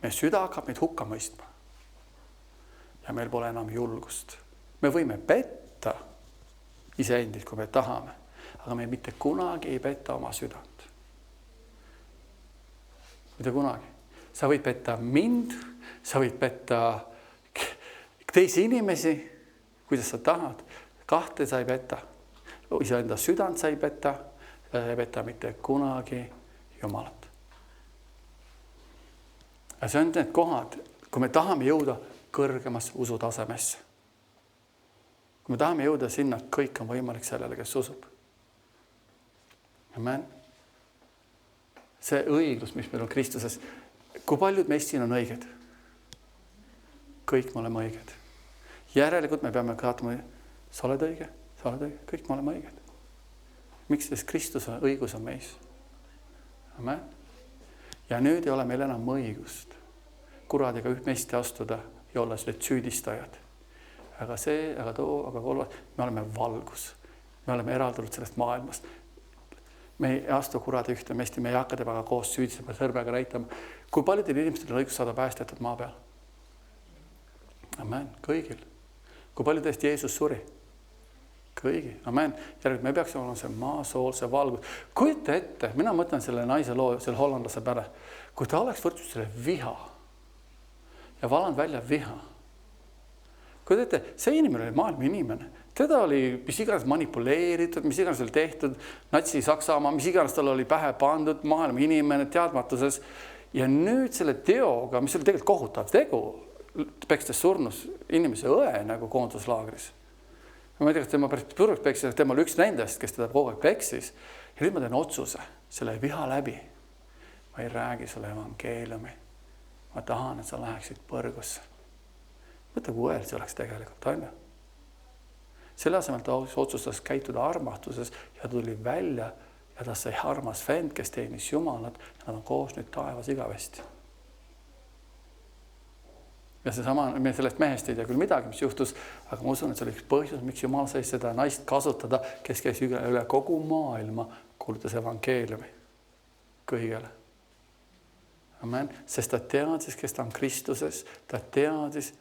Meie süda hakkab meid hukka mõistma. Ja meil pole enam julgust. Me võime petta iseendid, kui me tahame, aga me mitte kunagi ei petta oma südant. Mitte kunagi. Sa võid petta mind, sa võid petta teisi inimesi, kuidas sa tahad. Kahte sa ei petta. Iseenda südant sa ei petta, sa ei petta mitte kunagi Jumalat. Ja see on need kohad, kui me tahame jõuda kõrgemasse usutasemesse. Kui me tahame jõuda sinna, kõik on võimalik sellele, kes usub. Amen. See õiglus, mis meil on Kristuses. Kui paljud meist siin on õiged? Kõik me oleme õiged. Järelikult me peame kaatama, sa oled õige, kõik me oleme õiged. Miks? Sest Kristuse õigus on meis. Amen. Ja nüüd ei ole meil enam õigust kuradiga meist astuda ja olla sellised süüdistajad. Aga kolmas, me oleme valgus. Me oleme eraldunud sellest maailmast. Me ei astu kuradi ühte meesti, me ei hakka temaga koos süüdistama, sõrmega näitama. Kui paljudel inimestel on õigus saada päästetud maa peal? Amen, kõigil. Kui palju teist Jeesus suri? Kõigi, amen. Järelikult me peaks olema see maasool, see valgus. Kujuta ette, mina mõtlen selle naise loo, selle hollandlase peale. Kui ta oleks võrdsus selle viha ja valanud välja viha. Kui teete, see inimene oli maailma inimene. Teda oli mis iganes manipuleeritud, mis iganes oli tehtud, Natsi-Saksamaa, mis iganes tal oli pähe pandud, maailma inimene teadmatuses. Ja nüüd selle teoga, mis oli tegelikult kohutav tegu, pekstes surnus inimese õe nagu koonduslaagris. Ma ei tea, kas tema päris purvaks peksis, tema oli üks nendest, kes teda kogu aeg peksis. Ja nüüd ma teen otsuse selle viha läbi. Ma ei räägi sulle evangeeliumi. Ma tahan, et sa läheksid põrgusse. Mõtle, kui õel see oleks tegelikult, on ju? Selle asemel ta otsustas käituda armastuses ja tuli välja ja ta sai armas vend, kes teenis Jumalat ja nad on koos nüüd taevas igavesti. Ja seesama, me sellest mehest ei tea küll midagi, mis juhtus, aga ma usun, et see oli üks põhjus, miks Jumal sai seda naist kasutada, kes käis üle kogu maailma, kuulutas evangeeliumi kõigele. Amen. Sest ta teadis, kes ta on Kristuses, ta teadis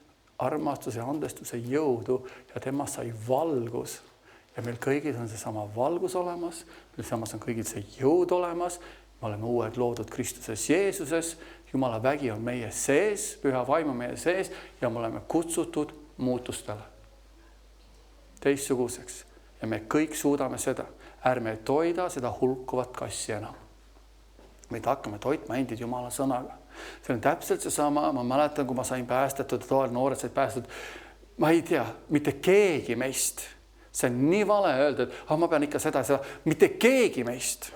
armastuse ja andestuse jõudu ja tema sai valgus. Ja meil kõigil on seesama valgus olemas, meil samas on kõigil see jõud olemas, me oleme uued loodud Kristuses Jeesuses, Jumala vägi on meie sees, püha vaim on meie sees ja me oleme kutsutud muutustele. Teistsuguseks. Ja me kõik suudame seda. Ärme toida seda hulkuvat kassi enam. Me hakkame toitma endid Jumala sõnaga. See on täpselt seesama, ma mäletan, kui ma sain päästetud, toal noored said päästetud. Ma ei tea, mitte keegi meist See on nii vale öelda, et ma pean ikka seda. Mitte keegi meist.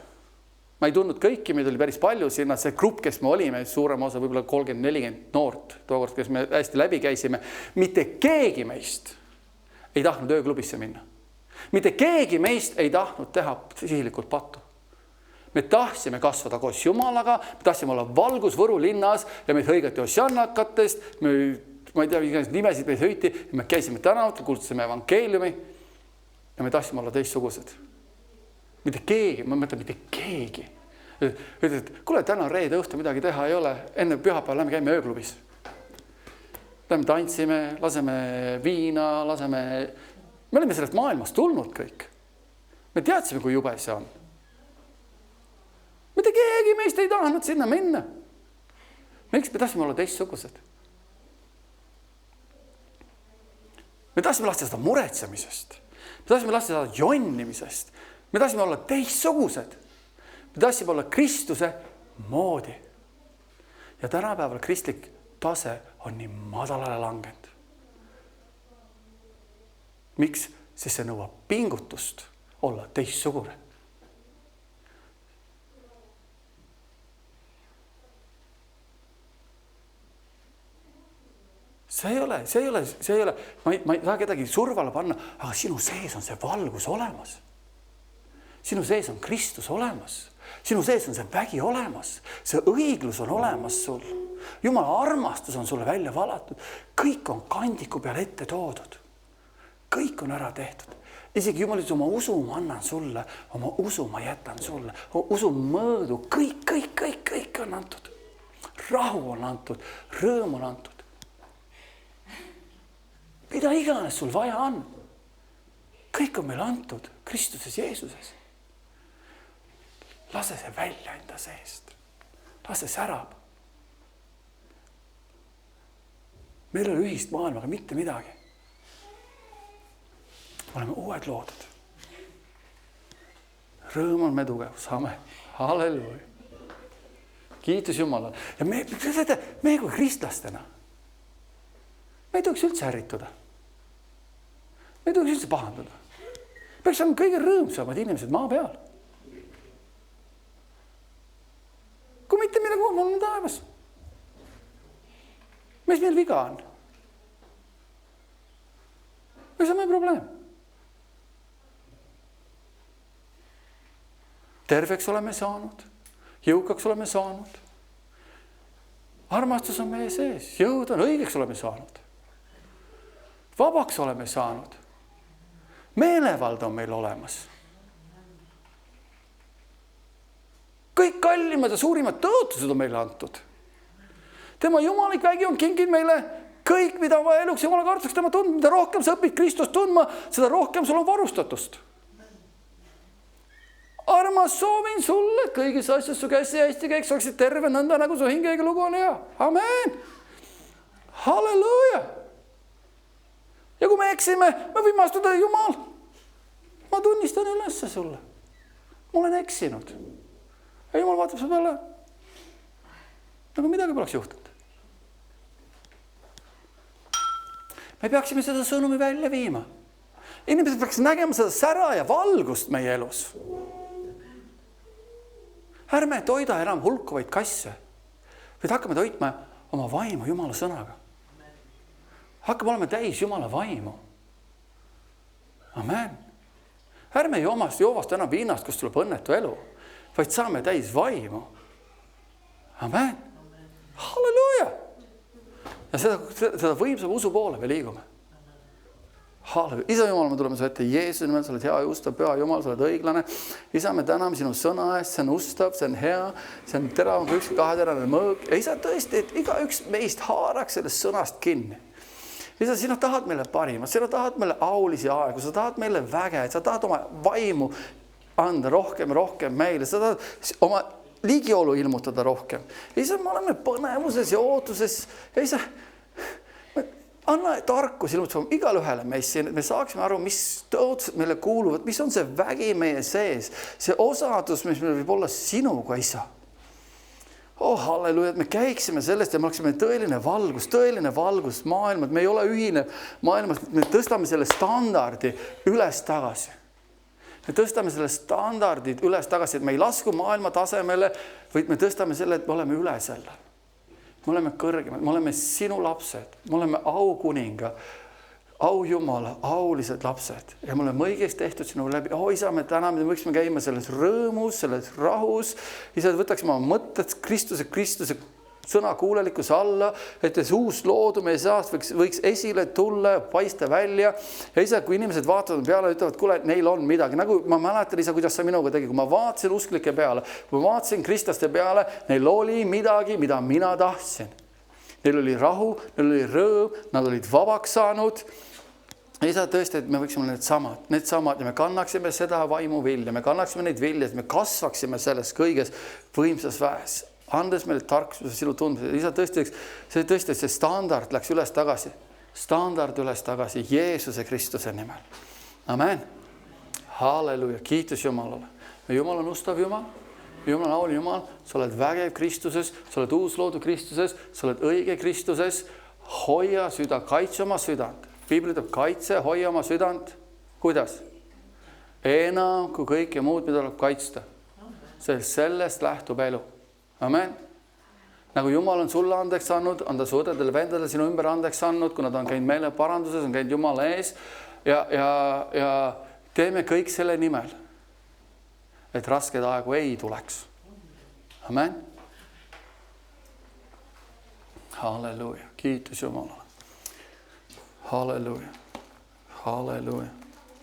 Ma ei tundnud kõiki, meid oli päris palju sinna. See grupp, kes me olime, suurem osa, võib-olla 30-40 noort, tookord, kes me hästi läbi käisime. Mitte keegi meist ei tahtnud ööklubisse minna. Mitte keegi meist ei tahtnud teha sihilikult pattu. Me tahtsime kasvada koos Jumalaga, me tahtsime olla valgus Võru linnas ja meid hõigati Ossiannakatest, ma ei tea, nimesid meid hõiti ja me käisime tänavatel, kuulutasime evangeeliumi ja me tahtsime olla teistsugused. Mitte keegi, ma mõtlen, mitte keegi. Ütled, et kuule, täna reede õhtu midagi teha ei ole, enne pühapäeval lähme käime ööklubis. Lähme tantsime, laseme viina, Me olime sellest maailmast tulnud kõik. Me teadsime, kui jube see on. Mitte keegi meist ei tahtnud sinna minna. Miks me tahtsime olla teistsugused? Me tahtsime lasta seda muretsemisest. Me tahtsime lasta seda jonnimisest. Me tahtsime olla teistsugused. Me tahtsime olla Kristuse moodi. Ja tänapäeval kristlik tase on nii madalale langenud. Miks? Sest see nõuab pingutust olla teistsugune. See ei ole. Ma ei taha kedagi survale panna, aga sinu sees on see valgus olemas. Sinu sees on Kristus olemas. Sinu sees on see vägi olemas. See õiglus on olemas sul. Jumala armastus on sulle välja valatud. Kõik on kandiku peal ette toodud. Kõik on ära tehtud. Isegi Jumal ütles, oma usu ma annan sulle, oma usu ma jätan sulle, usu mõõdu, kõik on antud. Rahu on antud, rõõm on antud. Mida iganes sul vaja on. Kõik on meil antud Kristuses Jeesuses. Lase see välja enda seest. Lase särab. Meil on ühist maailmaga mitte midagi. Oleme uued loodud. Rõõm on me tugevus. Amen. Halleluja. Kiitus Jumalale. Ja me kui kristlastena, me ei tohiks üldse ärrituda. Me ei tohiks üldse pahandada. Peaks olema kõige rõõmsamad inimesed maa peal. Kui mitte mille kuhu on taevas. Mis meil viga on? Mis on meie probleem? Terveks oleme saanud, jõukaks oleme saanud. Armastus on meie sees, jõud on, õigeks oleme saanud. Vabaks oleme saanud. Meelevald on meil olemas. Kõik kallimad ja suurimad tõotused on meile antud. Tema jumalik vägi on kinginud meile kõik, mida on vaja eluks Jumala kartuseks tema tundma. Mida rohkem sa õpid Kristust tundma, seda rohkem sul on varustatust. Armas soovin sulle, et kõigis asjus su käsi hästi käiks, oleksid terve nõnda, nagu su hingega lugu on hea. Amen. Halleluja. Ja kui me eksime, me võime astuda, Jumal, ma tunnistan ülesse sulle. Ma olen eksinud. Ja Jumal vaatab su peale, nagu midagi poleks juhtunud. Me peaksime seda sõnumi välja viima. Inimesed peaks nägema seda sära ja valgust meie elus. Ärme toida enam hulkuvaid kasse, vaid hakkame toitma oma vaimu Jumala sõnaga. Hakkame olema täis Jumala vaimu. Amen. Ärme joovast enam viinast, kus tuleb õnnetu elu, vaid saame täis vaimu. Amen. Halleluja. Ja seda võimsam usu poole me liigume. Halleluja. Isa Jumal, me tuleme su ette Jeesuse nimel, sa oled hea ja ustav, püha Jumal, sa oled õiglane. Isa, me täname sinu sõna eest, see on ustav, see on hea, see on terav, kui üks kaheterane mõõk. Ja isa tõesti, et iga üks meist haaraks sellest sõnast kinni. Isa, sina tahad meile parimat, sina tahad meile aulisi aegu, sa tahad meile väge, sa tahad oma vaimu anda rohkem meile, sa tahad oma ligiolu ilmutada rohkem. Isa, me oleme põnevuses ja ootuses ja isa, anna tarkus ilmutusvõim igal ühele meist siin, et me saaksime aru, mis tõotused meile kuuluvad, mis on see vägi meie sees, see osadus, mis meil võib olla sinuga, isa. halleluja, et me käiksime sellest ja me oleksime tõeline valgus maailma, et me ei ole ühine maailmas, me tõstame selle standardi üles tagasi. Me tõstame selle standardid üles tagasi, et me ei lasku maailma tasemele, vaid me tõstame selle, et me oleme üle selle. Me oleme kõrgemad, me oleme sinu lapsed, me oleme aukuninga, au Jumala, aulised lapsed ja me oleme õigesti tehtud sinu läbi. Isa, me täna me võiksime käima selles rõõmus, selles rahus. Isa, võtaksime oma mõtted Kristuse sõna kuulelikkuse alla, et uus loodu meie seast võiks esile tulla ja paista välja. Ja isa, kui inimesed vaatavad peale, ütlevad, kuule, neil on midagi. Nagu ma mäletan, isa, kuidas sa minuga tegi, kui ma vaatasin usklike peale, kui ma vaatasin kristlaste peale, neil oli midagi, mida mina tahtsin. Neil oli rahu, neil oli rõõm, nad olid vabaks saanud. Isa, tõesti, et me võiksime need samad ja me kannaksime seda vaimu vilja, me kannaksime neid vilja, et me kasvaksime selles kõiges võimsas väes. Andes meile tarkuse sinu tundmised. Isa, tõesti, see standard läks üles tagasi. Standard üles tagasi Jeesuse Kristuse nimel. Amen. Halleluja. Kiitus Jumalale. Jumal on ustav Jumal. Jumal on auline Jumal. Sa oled vägev Kristuses. Sa oled uus loodu Kristuses. Sa oled õige Kristuses. Hoia süda, kaitse oma südant. Piibel ütleb kaitse, hoia oma südant. Kuidas? Enam kui kõike muud, mida tuleb kaitsta. Sellest lähtub elu. Amen. Nagu Jumal on sulle andeks andnud, on ta su õdedele vendadele sinu ümber andeks andnud, kui nad on käinud meile paranduses, on käinud Jumala ees ja teeme kõik selle nimel, et rasked aegu ei tuleks. Amen. Halleluja. Kiitus Jumalale. Halleluja. Halleluja.